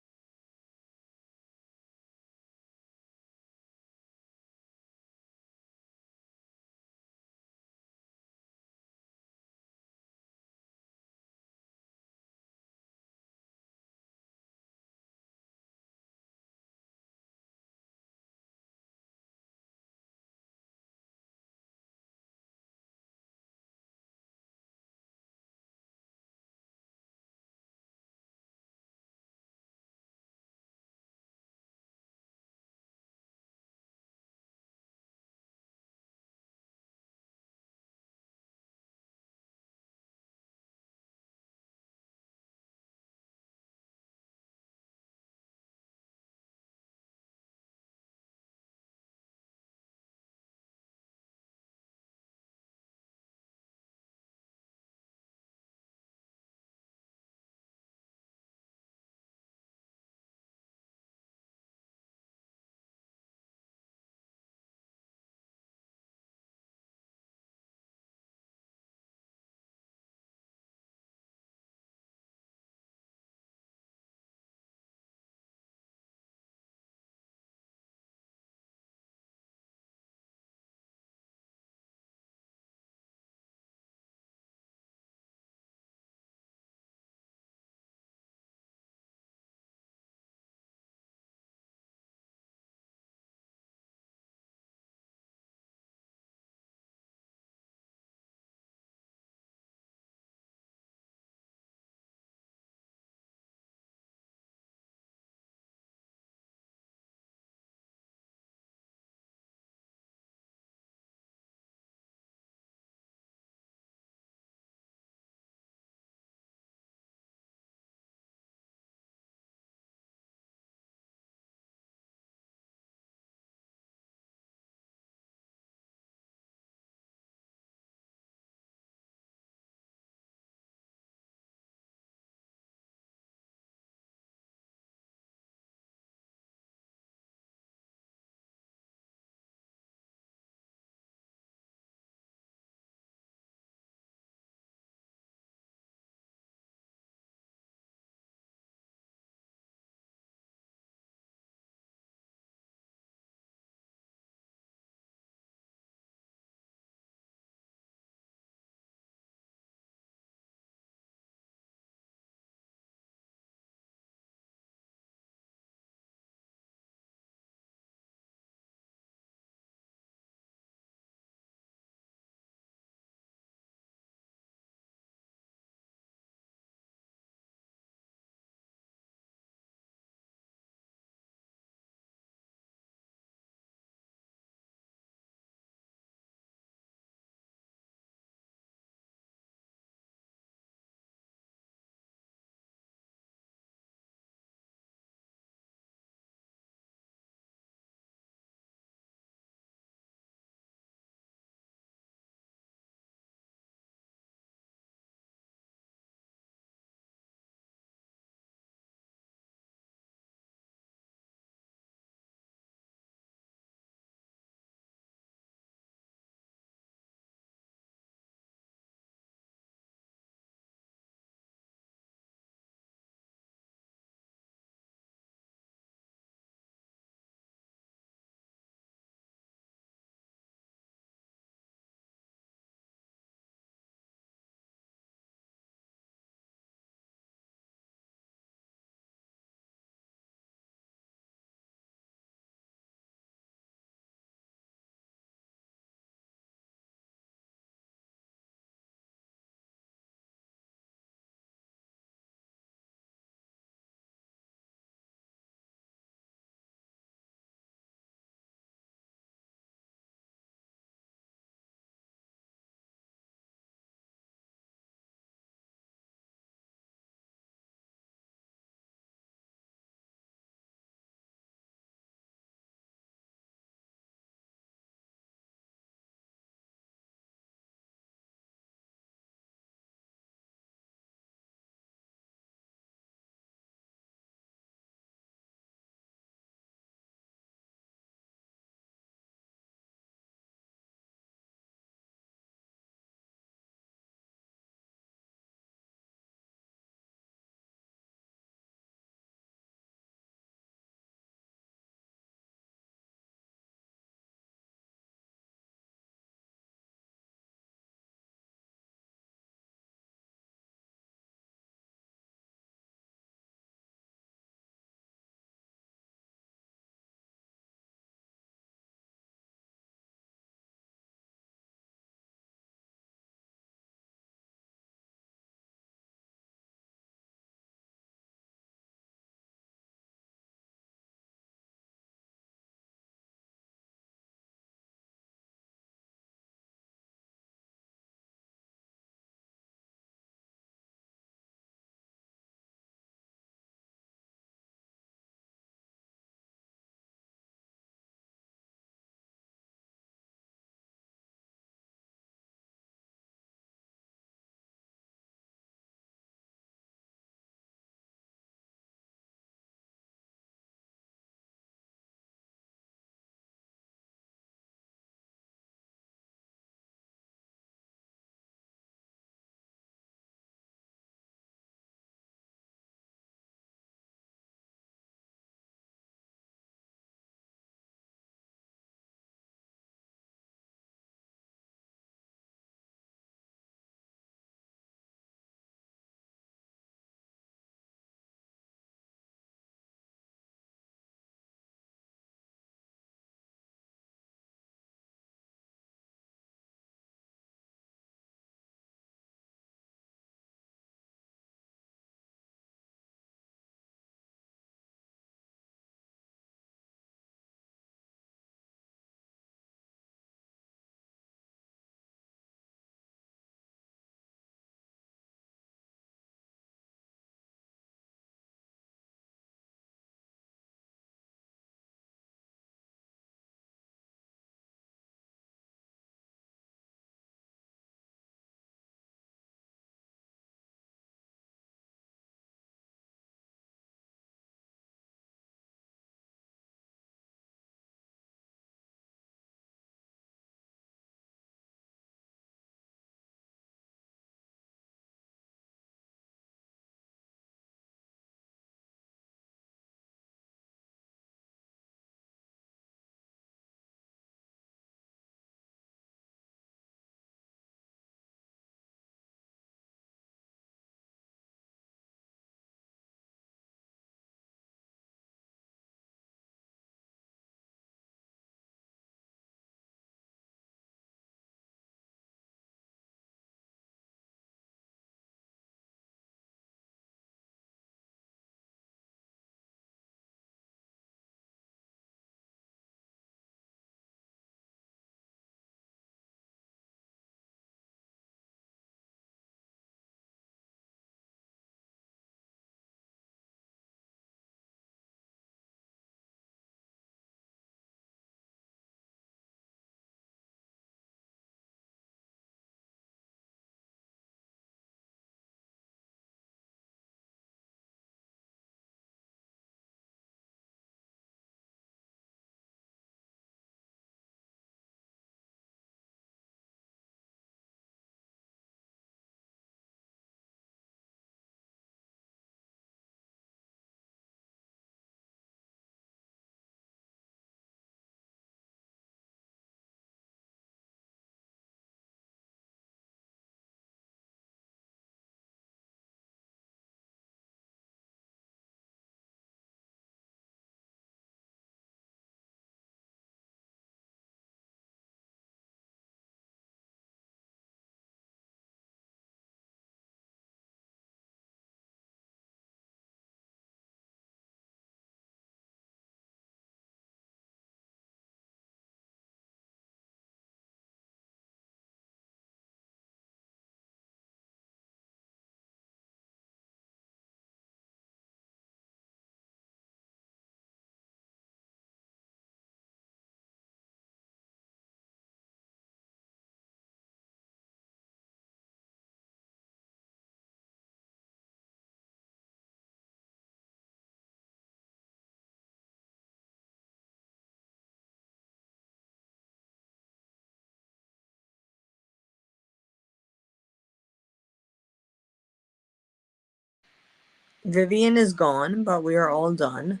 Vivian is gone, but we are all done.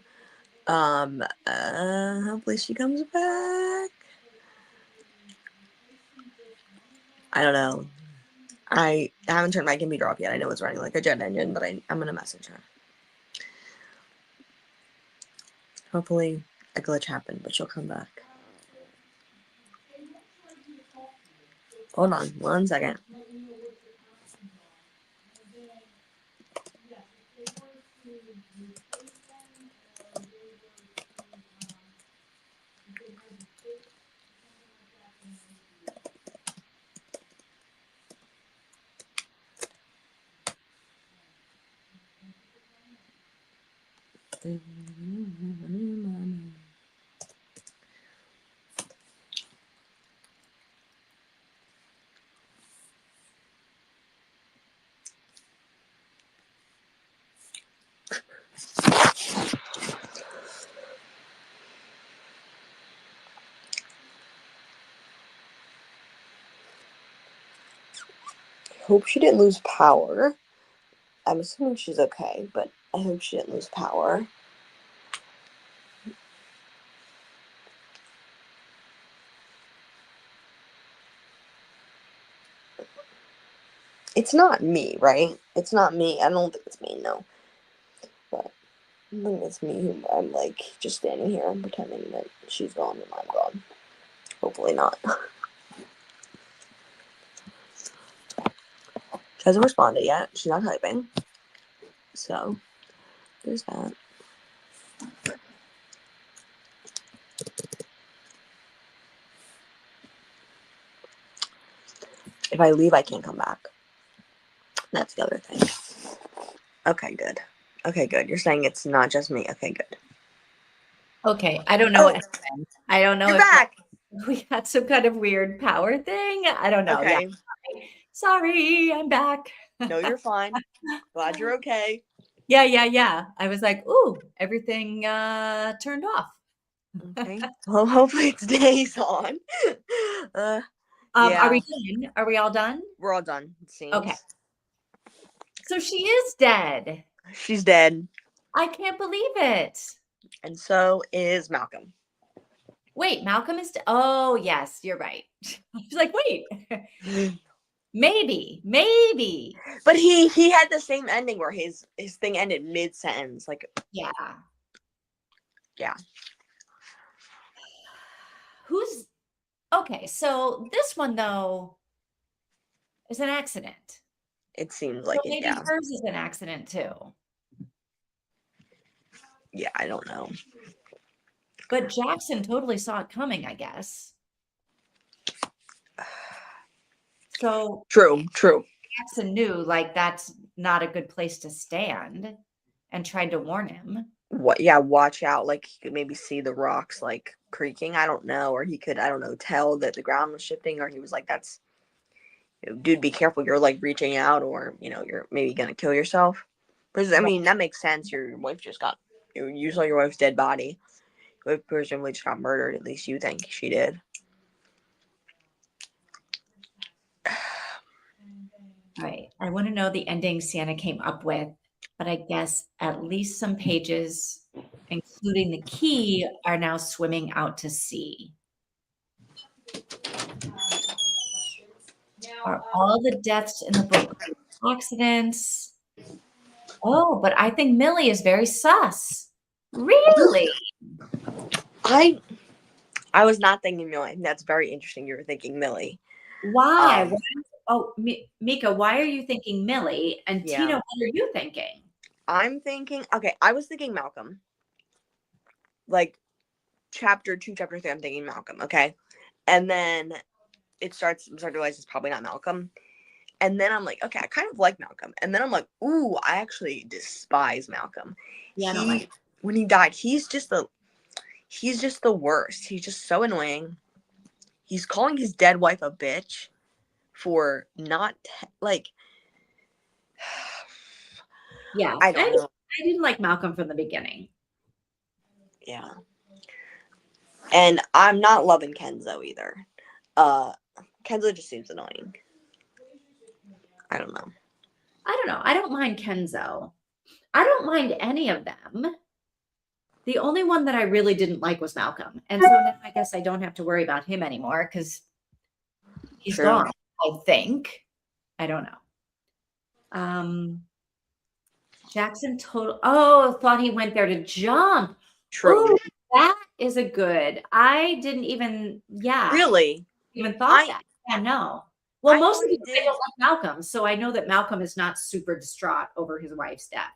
Hopefully she comes back. I don't know. I haven't turned my computer off yet. I know it's running like a jet engine, but I'm gonna message her. Hopefully a glitch happened, but she'll come back. Hold on 1 second. Hope she didn't lose power. I'm assuming she's okay, but I hope she didn't lose power. It's not me, right? It's not me. I don't think it's me, no. But I think it's me who I'm like just standing here and pretending that she's gone and I'm gone. Hopefully not. She hasn't responded yet. She's not typing. So, there's that. If I leave, I can't come back. That's the other thing. Okay, good. Okay, good. You're saying it's not just me. Okay, good. Okay, I don't know what happened. I don't know You're if back. we had some kind of weird power thing. I don't know. Okay. Yeah. Sorry, I'm back. No, you're fine. Glad you're okay. Yeah. I was like, ooh, everything turned off. Okay. Well, hopefully it stays on. Are Yeah. we done? Are we all done? We're all done, it seems. Okay. So she is dead. She's dead. I can't believe it. And so is Malcolm. Wait, Malcolm is oh, yes, you're right. I was like, wait. Maybe. But he had the same ending where his thing ended mid-sentence. Like, Yeah. yeah. Who's okay, so this one though is an accident. It seems So like it, maybe yeah. hers is an accident too. Yeah, I don't know. But Jackson totally saw it coming, I guess. So True. Jackson knew like that's not a good place to stand and tried to warn him. What? Yeah, watch out. Like he could maybe see the rocks like creaking. I don't know, or he could, I don't know, tell that the ground was shifting, or he was like, "That's, dude, be careful. You're like reaching out, or you're maybe gonna kill yourself." Because I mean, that makes sense. Your wife just got, you saw your wife's dead body. Your wife presumably just got murdered. At least you think she did. Right. I want to know the ending Sienna came up with, but I guess at least some pages, including the key, are now swimming out to sea. Are all the deaths in the book accidents? Oh, but I think Millie is very sus. Really? I was not thinking Millie. That's very interesting. You were thinking Millie. Why? Oh, Mika, why are you thinking Millie? And Yeah. Tina, what are you thinking? I'm thinking. Okay, I was thinking Malcolm. Like chapter 2, chapter 3. I'm thinking Malcolm. Okay, and then I'm starting to realize it's probably not Malcolm. And then I'm like, okay, I kind of like Malcolm. And then I'm like, ooh, I actually despise Malcolm. Yeah, I don't like When he died, he's just the worst. He's just so annoying. He's calling his dead wife a bitch for not like. Yeah, I don't know. I didn't like Malcolm from the beginning. Yeah. And I'm not loving Kenzo either. Kenzo just seems annoying. I don't know. I don't know. I don't mind Kenzo. I don't mind any of them. The only one that I really didn't like was Malcolm. And so now I guess I don't have to worry about him anymore because he's True. gone, I think. I don't know. Jackson thought he went there to jump. True. Oh, that is a good. I didn't even, Really? even thought that. Yeah, no. Well, I most thought of he the did. don't like Malcolm, so I know that Malcolm is not super distraught over his wife's death.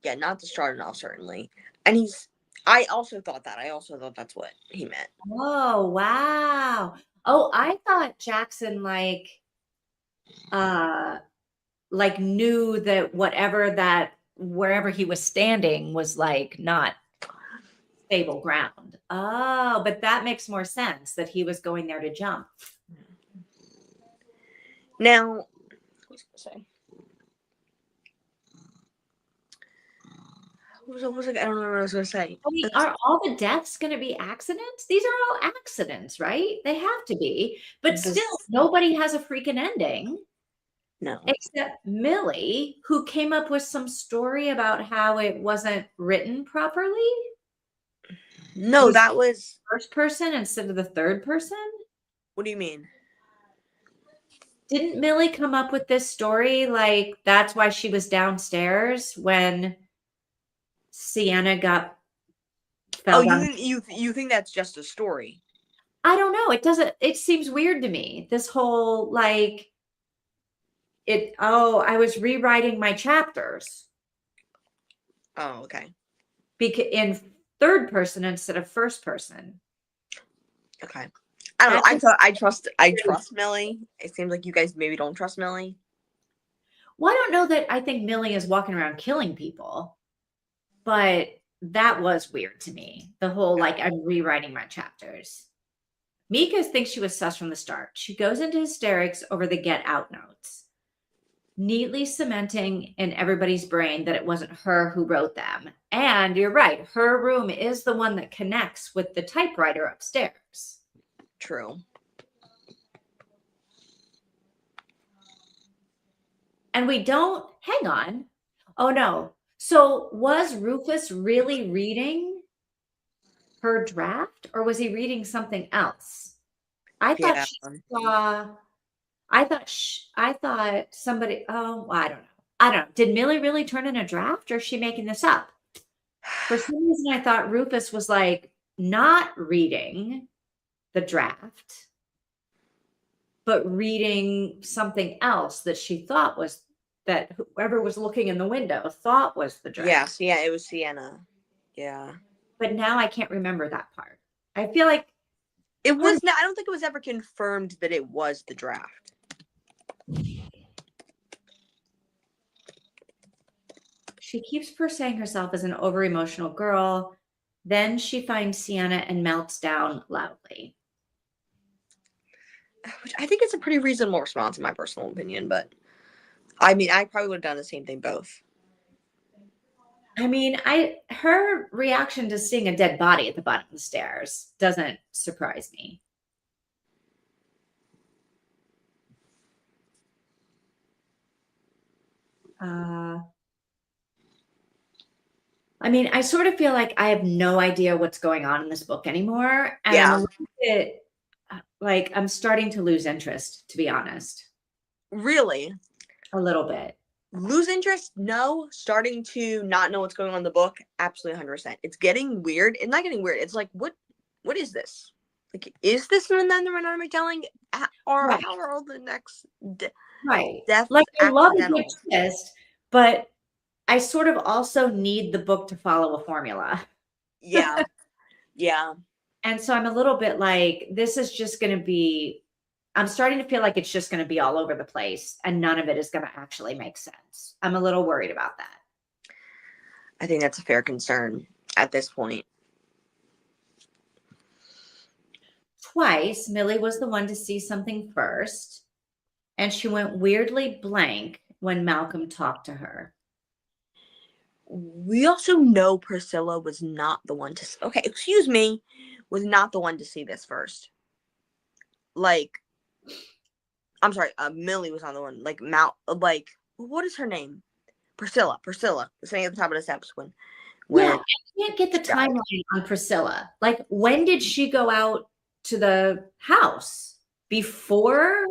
Yeah, not distraught enough, certainly. And I also thought that. I also thought that's what he meant. Oh, wow. Oh, I thought Jackson uh knew that wherever he was standing was like not stable ground. Oh, but that makes more sense that he was going there to jump. Now, what was I going to say? I don't remember what I was going to say. I mean, are all the deaths going to be accidents? These are all accidents, right? They have to be. But still, nobody has a freaking ending. No. Except Millie, who came up with some story about how it wasn't written properly. No, that was first person instead of the third person. What do you mean? Didn't Millie come up with this story? Like, that's why she was downstairs when Sienna fell down. You think that's just a story? I don't know. It seems weird to me. This whole I was rewriting my chapters. Oh, okay. Because in third person instead of first person. Okay. I don't know. I trust Millie. It seems like you guys maybe don't trust Millie. Well, I don't know that I think Millie is walking around killing people, but that was weird to me. The whole I'm rewriting my chapters. Mika thinks she was sus from the start. She goes into hysterics over the get out notes, neatly cementing in everybody's brain that it wasn't her who wrote them. And you're right, her room is the one that connects with the typewriter upstairs. True. And hang on. Oh no. So was Rufus really reading her draft or was he reading something else? I thought somebody, I don't know. Did Millie really turn in a draft or is she making this up? For some reason, I thought Rufus was not reading the draft, but reading something else that she thought was that whoever was looking in the window thought was the draft. Yeah, it was Sienna. Yeah. But now I can't remember that part. I feel like it was not. I don't think it was ever confirmed that it was the draft. She keeps portraying herself as an over-emotional girl. Then she finds Sienna and melts down loudly. Which I think it's a pretty reasonable response in my personal opinion, but I mean, I probably would have done the same thing both. I mean, her reaction to seeing a dead body at the bottom of the stairs doesn't surprise me. I mean, I sort of feel like I have no idea what's going on in this book anymore. And I'm a little bit I'm starting to lose interest, to be honest. Really? A little bit. Lose interest? No. Starting to not know what's going on in the book? Absolutely 100%. It's getting weird. It's not getting weird. It's like, what is this? Like, is this and then the Renata telling? Or right. How are all the next right. deaths I love a good twist, but I sort of also need the book to follow a formula. Yeah. Yeah. And so I'm a little bit this is just going to be, I'm starting to feel like it's just going to be all over the place and none of it is going to actually make sense. I'm a little worried about that. I think that's a fair concern at this point. Twice, Millie was the one to see something first, and she went weirdly blank when Malcolm talked to her. We also know Priscilla was not the one to... Okay, excuse me. Was not the one to see this first. I'm sorry, Millie was not the one. What is her name? Priscilla, sitting at the top of the steps Yeah, when I can't get the she died. timeline on Priscilla. Like, when did she go out to the house? Before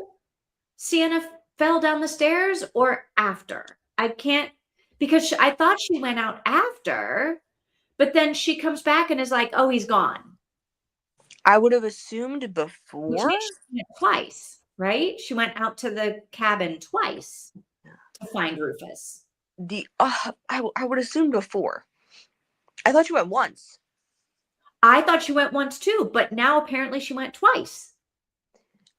Sienna fell down the stairs or after? I can't, because I thought she went out after, but then she comes back and is like, "Oh, he's gone." I would have assumed Which before. means she went twice, right? She went out to the cabin twice to find Rufus. I would assume before. I thought you went once. I thought she went once too, but now apparently she went twice.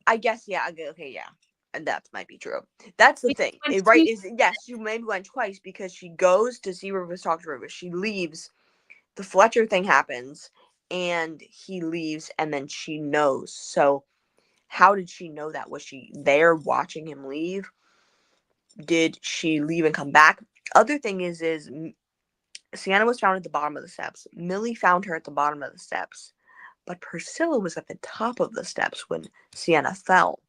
I guess, yeah. Okay, yeah. And that might be true. That's the thing. Went Right, two- is yes, you maybe went twice because she goes to see Rufus, talk to Rufus. She leaves. The Fletcher thing happens, and he leaves, and then she knows. So, how did she know that? Was she there watching him leave? Did she leave and come back? Other thing is Sienna was found at the bottom of the steps. Millie found her at the bottom of the steps. But Priscilla was at the top of the steps when Sienna fell.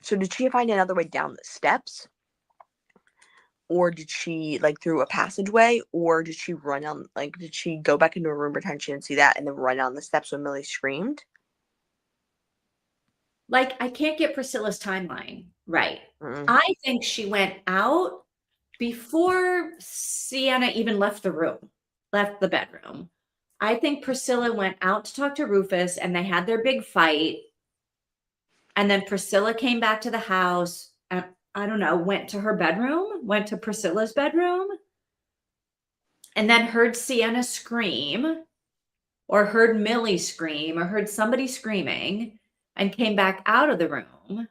So did she find another way down the steps? Or did she, like, through a passageway? Or did she run down, like, did she go back into her room, pretend she didn't see that, and then run down the steps when Millie screamed? Like, I can't get Priscilla's timeline right. Mm-mm. I think she went out before Sienna even left the bedroom. I think Priscilla went out to talk to Rufus and they had their big fight. And then Priscilla came back to the house and, I don't know, went to Priscilla's bedroom, and then heard Sienna scream, or heard Millie scream, or heard somebody screaming, and came back out of the room.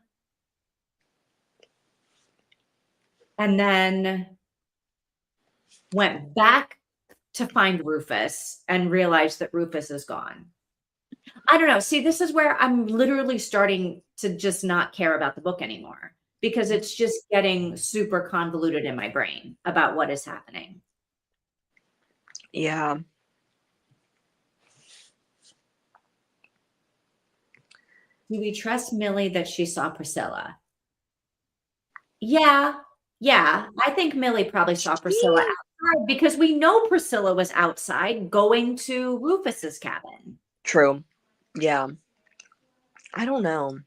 And then went back to find Rufus and realized that Rufus is gone. I don't know. See, this is where I'm literally starting to just not care about the book anymore, because it's just getting super convoluted in my brain about what is happening. Yeah. Do we trust Millie that she saw Priscilla? Yeah. I think Millie probably saw Priscilla outside, because we know Priscilla was outside going to Rufus's cabin. True. Yeah. I don't know.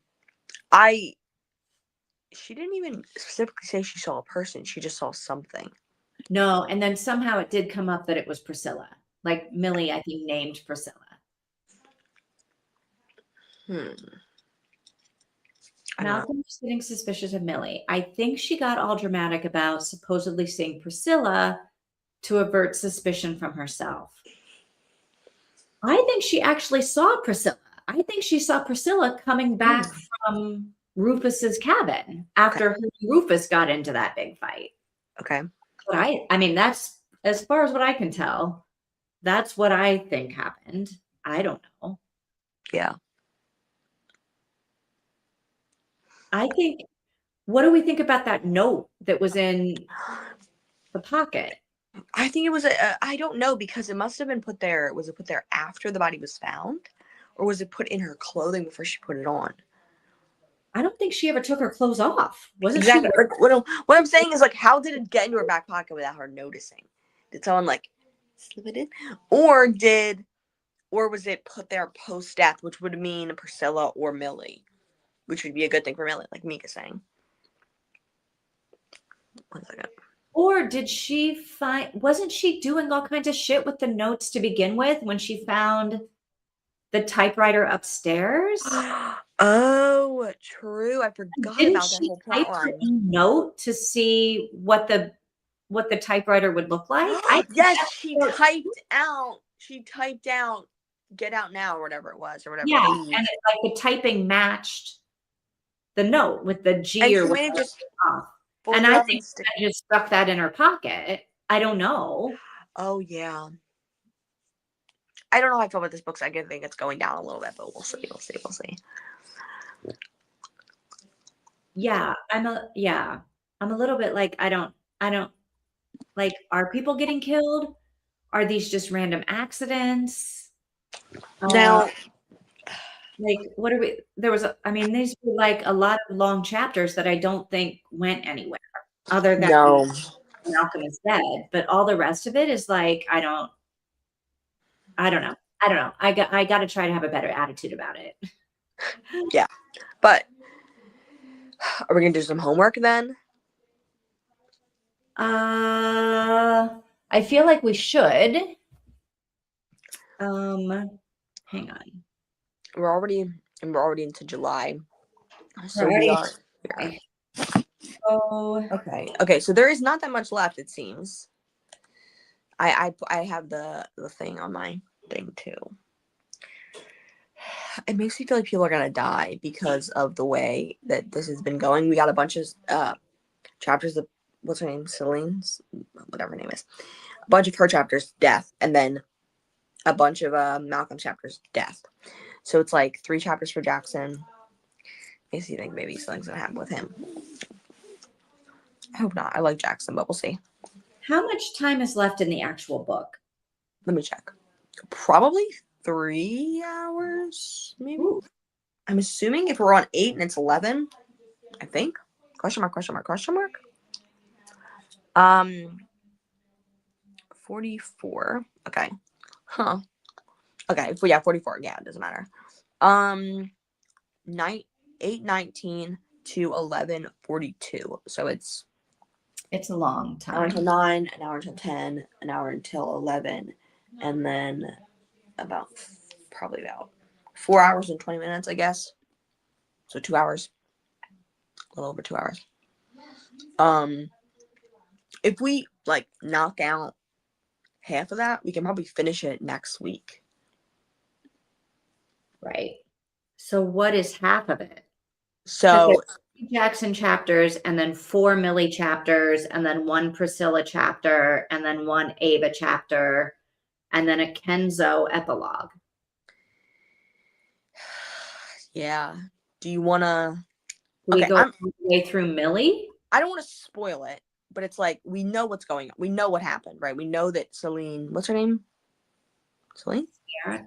She didn't even specifically say she saw a person. She just saw something. No, and then somehow it did come up that it was Priscilla. Like, Millie, I think, named Priscilla. Malcolm's getting suspicious of Millie. I think she got all dramatic about supposedly seeing Priscilla to avert suspicion from herself. I think she actually saw Priscilla. I think she saw Priscilla coming back from Rufus's cabin after Rufus got into that big fight. Okay. But I mean, that's, as far as what I can tell, that's what I think happened. I don't know. Yeah. I think, what do we think about that note that was in the pocket? I think it was I don't know, because it must have been put there. Was it put there after the body was found? Or was it put in her clothing before she put it on? I don't think she ever took her clothes off. Wasn't Exactly. she? What I'm saying is, like, how did it get into her back pocket without her noticing? Did someone, like, slip it in? Or was it put there post-death, which would mean Priscilla or Millie, which would be a good thing for Millie, like Mika's saying. 1 second. Or did she wasn't she doing all kinds of shit with the notes to begin with when she found the typewriter upstairs? Oh, true. I forgot Didn't about that she whole plot type her line. own note to see what the typewriter would look like? Yes, she typed out "Get out now" or whatever it was, or whatever. Yeah, Leave. and it, like, the typing matched the note with the G And or she may have whatever just off. folded And it I up think and stick. I just stuck that in her pocket. I don't know. Oh yeah. I don't know how I feel about this book. So I think it's going down a little bit, but we'll see. Yeah, I'm a little bit like, I don't like, are people getting killed? Are these just random accidents? Now, Like, what are we, these were like a lot of long chapters that I don't think went anywhere other than no. Malcolm is dead, but all the rest of it is like, I don't know. I got to try to have a better attitude about it. Yeah. But are we going to do some homework then? I feel like we should. Hang on. We're already into July. So Right. we are. Okay. Oh, Okay. So there is not that much left, it seems. I have the thing on my thing too. It makes me feel like people are gonna die because of the way that this has been going. We got a bunch of chapters of what's her name, Celine's, whatever her name is, a bunch of her chapters death, and then a bunch of Malcolm chapters death. So it's like 3 chapters for Jackson. I see, think maybe something's gonna happen with him. I hope not. I like Jackson, but we'll see. how much time is left in the actual book? Let me check. Probably 3 hours, maybe. Ooh. I'm assuming if we're on 8 and it's 11, I think. Question mark, question mark, question mark. 44. Okay. Huh. Okay. Yeah, 44. Yeah, it doesn't matter. 8:19 to 11:42. So it's a long an hour time. until 9, an hour until 10, an hour until 11, and then probably about 4 hours and 20 minutes, I guess. So 2 hours. A little over 2 hours. If we like knock out half of that, we can probably finish it next week. Right. So what is half of it? So Jackson chapters, and then 4 Millie chapters, and then 1 Priscilla chapter, and then 1 Ava chapter, and then a Kenzo epilogue. Yeah. Do you want to? We go all the way through Millie? I don't want to spoil it, but it's like we know what's going on. We know what happened, right? We know that Celine, what's her name? Celine?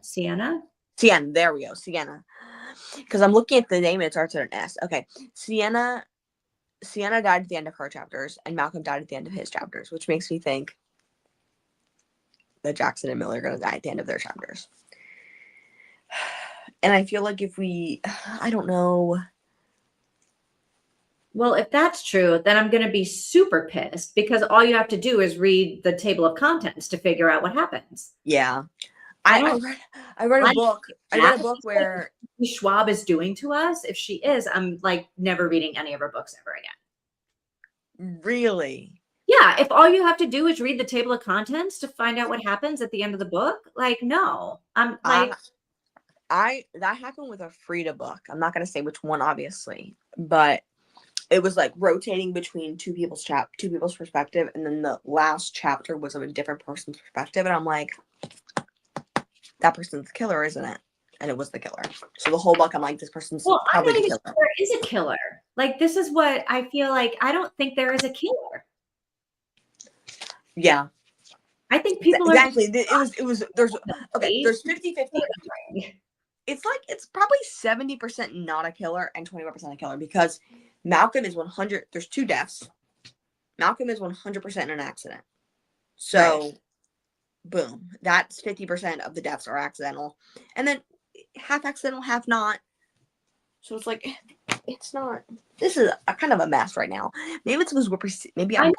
Sienna? Sienna. There we go. Sienna. Because I'm looking at the name and it starts with an S. Okay. Sienna died at the end of her chapters, and Malcolm died at the end of his chapters, which makes me think that Jackson and Millie are going to die at the end of their chapters. And I feel like if we, I don't know. Well, if that's true, then I'm going to be super pissed because all you have to do is read the table of contents to figure out what happens. Yeah. I read a book. I read a book where Schwab is doing to us. If she is, I'm like never reading any of her books ever again. Really? Yeah. If all you have to do is read the table of contents to find out what happens at the end of the book, like, no, I'm like, that happened with a Frida book. I'm not going to say which one, obviously, but it was like rotating between two people's perspective, and then the last chapter was of a different person's perspective, and I'm like, that person's the killer, isn't it? And it was the killer. So the whole book, I'm like, this person's probably the killer. There is a killer. Like, this is what I feel like. I don't think there is a killer. Yeah. I think people exactly. There's 50-50. It's probably 70% not a killer and 21% a killer, because Malcolm is 100. There's 2 deaths. Malcolm is 100% in an accident. So, right. Boom. That's 50% of the deaths are accidental, and then half accidental, half not. So it's like, it's not. This is a kind of a mess right now. Maybe it's because maybe I'm.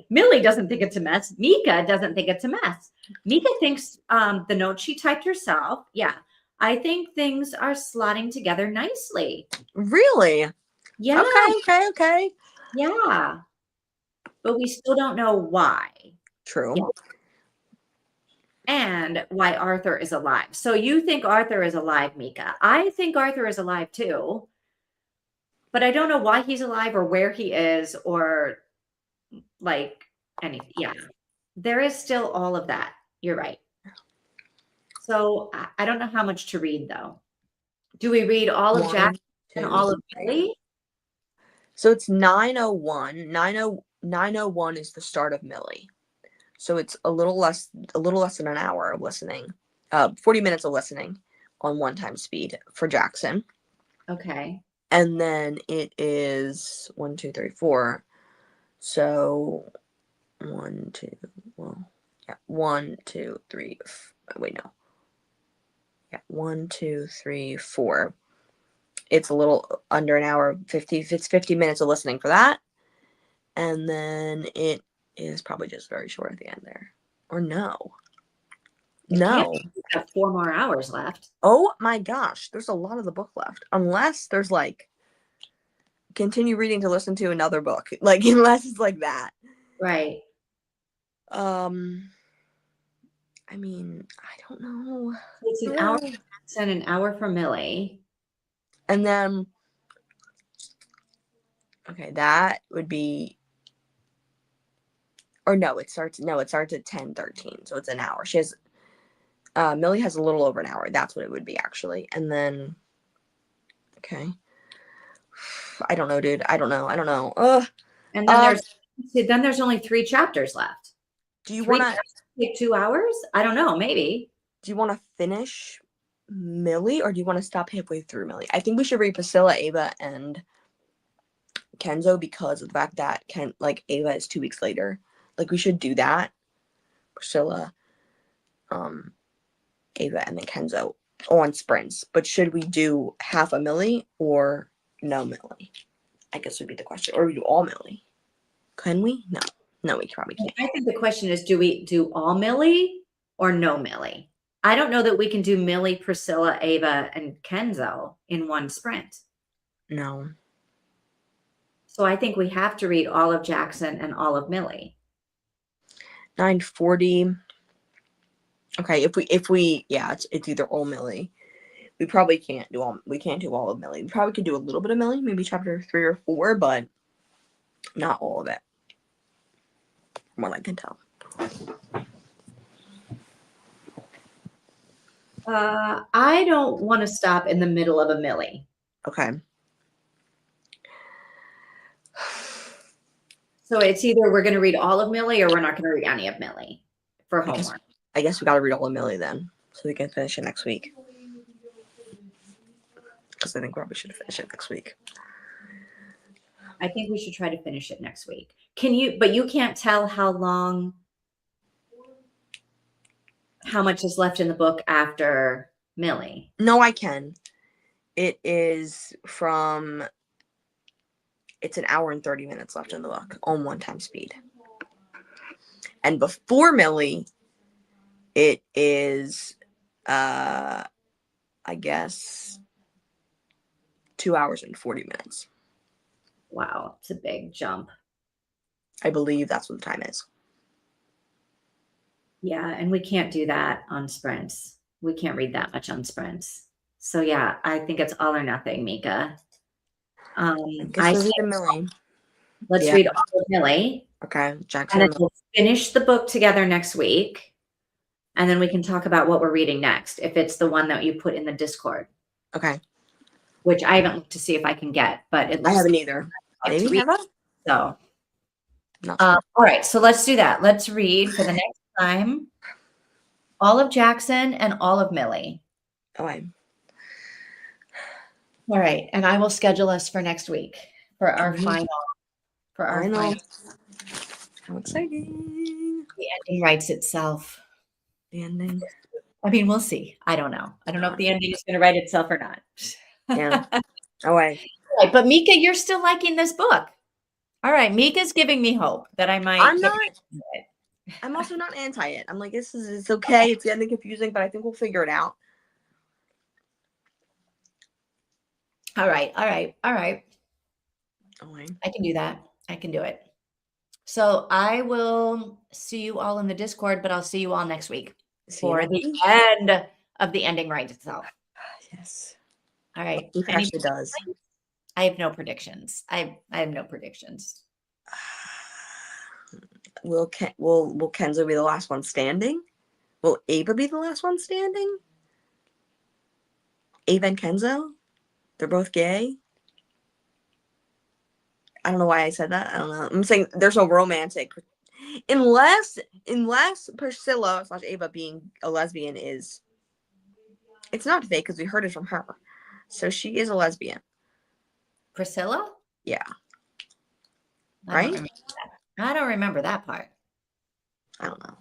Millie doesn't think it's a mess. Mika doesn't think it's a mess. Mika thinks the note she typed herself. Yeah, I think things are slotting together nicely. Really? Yeah. Okay. Yeah, but we still don't know why. True. Yeah. And why Arthur is alive. So you think Arthur is alive, Mika? I think Arthur is alive too, but I don't know why he's alive or where he is or like anything. Yeah, there is still all of that. You're right. So I don't know how much to read though. Do we read all of Jack and all of Millie? So it's 9:01. 9:01 is the start of Millie. So it's a little less than an hour of listening. 40 minutes of listening on 1 time speed for So 1, 2, well, yeah, 1, 2, 3. Wait, no. Yeah, 1, 2, 3, 4. It's a little under an hour, 50. It's 50 minutes of listening for that. And then it is probably just very short at the end there. Or no. No. We've got 4 more hours left. Oh my gosh. There's a lot of the book left. Unless there's like continue reading to listen to another book. Like unless it's like that. Right. I mean, I don't know. It's an hour and an hour for Millie. And then okay, that would be or no, it starts at 10:13, so it's an hour. She has Millie has a little over an hour. That's what it would be actually. And then okay. I don't know, dude. I don't know. Ugh. And then there's only 3 chapters left. Do you want to take 2 hours? I don't know, maybe. Do you want to finish Millie or do you want to stop halfway through Millie? I think we should read Priscilla, Ava, and Kenzo because of the fact that Ava is 2 weeks later. Like we should do that. Priscilla, Ava, and then Kenzo on sprints. But should we do half a Millie or no Millie? I guess would be the question. Or we do all Millie. Can we? No, we probably can't. I think the question is, do we do all Millie or no Millie? I don't know that we can do Millie, Priscilla, Ava, and Kenzo in one sprint. No. So I think we have to read all of Jackson and all of Millie. 9:40. Okay, if we yeah, it's either all Millie. We probably can't do all of Millie. We probably could do a little bit of Millie, maybe chapter 3 or 4, but not all of it. From what I can tell. I don't want to stop in the middle of a Millie. Okay. So it's either we're going to read all of Millie or we're not going to read any of Millie for homework. I guess we got to read all of Millie then, so we can finish it next week. Because I think we probably should finish it next week. I think we should try to finish it next week. But you can't tell how much is left in the book after Millie. No, I can. It's an hour and 30 minutes left in the book on 1x speed. And before Millie, it is, I guess, 2 hours and 40 minutes. Wow, it's a big jump. I believe that's what the time is. Yeah, and we can't do that on sprints. We can't read that much on sprints. So yeah, I think it's all or nothing, Mika. Let's read all of Millie. Okay, Jackson. And then we'll finish the book together next week. And then we can talk about what we're reading next, if it's the one that you put in the Discord. Okay. Which I haven't looked to see if I can get, but I haven't either. Maybe have I? So, all right. So let's do that. Let's read for the next time all of Jackson and all of Millie. Okay. All right. And I will schedule us for next week for our final. Final. How exciting. The ending writes itself. The ending. I mean, we'll see. I don't know. I don't know if the ending is going to write itself or not. Yeah. All right. All right. But Mika, you're still liking this book. All right. Mika's giving me hope that I might. I'm not. I'm also not anti it. I'm like, it's okay. It's getting confusing, but I think we'll figure it out. All right. Okay. I can do that. I can do it. So I will see you all in the Discord, but I'll see you all next week for the end of the ending right itself. Yes. All right. It actually does. I have no predictions. I have no predictions. Will Kenzo be the last one standing? Will Ava be the last one standing? Ava and Kenzo? They're both gay? I don't know why I said that. I don't know. I'm saying there's no romantic. Unless Priscilla / Ava being a lesbian is... It's not fake because we heard it from her. So she is a lesbian. Priscilla? Yeah. Right? I don't remember that part. I don't know.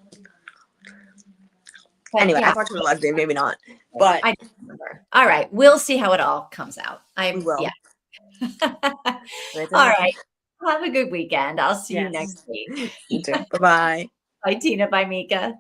But Anyway, yeah, I thought she was lesbian, maybe not. But I don't remember. All right, we'll see how it all comes out. we will. Yeah. Right, All right. Have a good weekend. I'll see you yes. next week. You too. Bye-bye. Bye, Tina. Bye, Mika.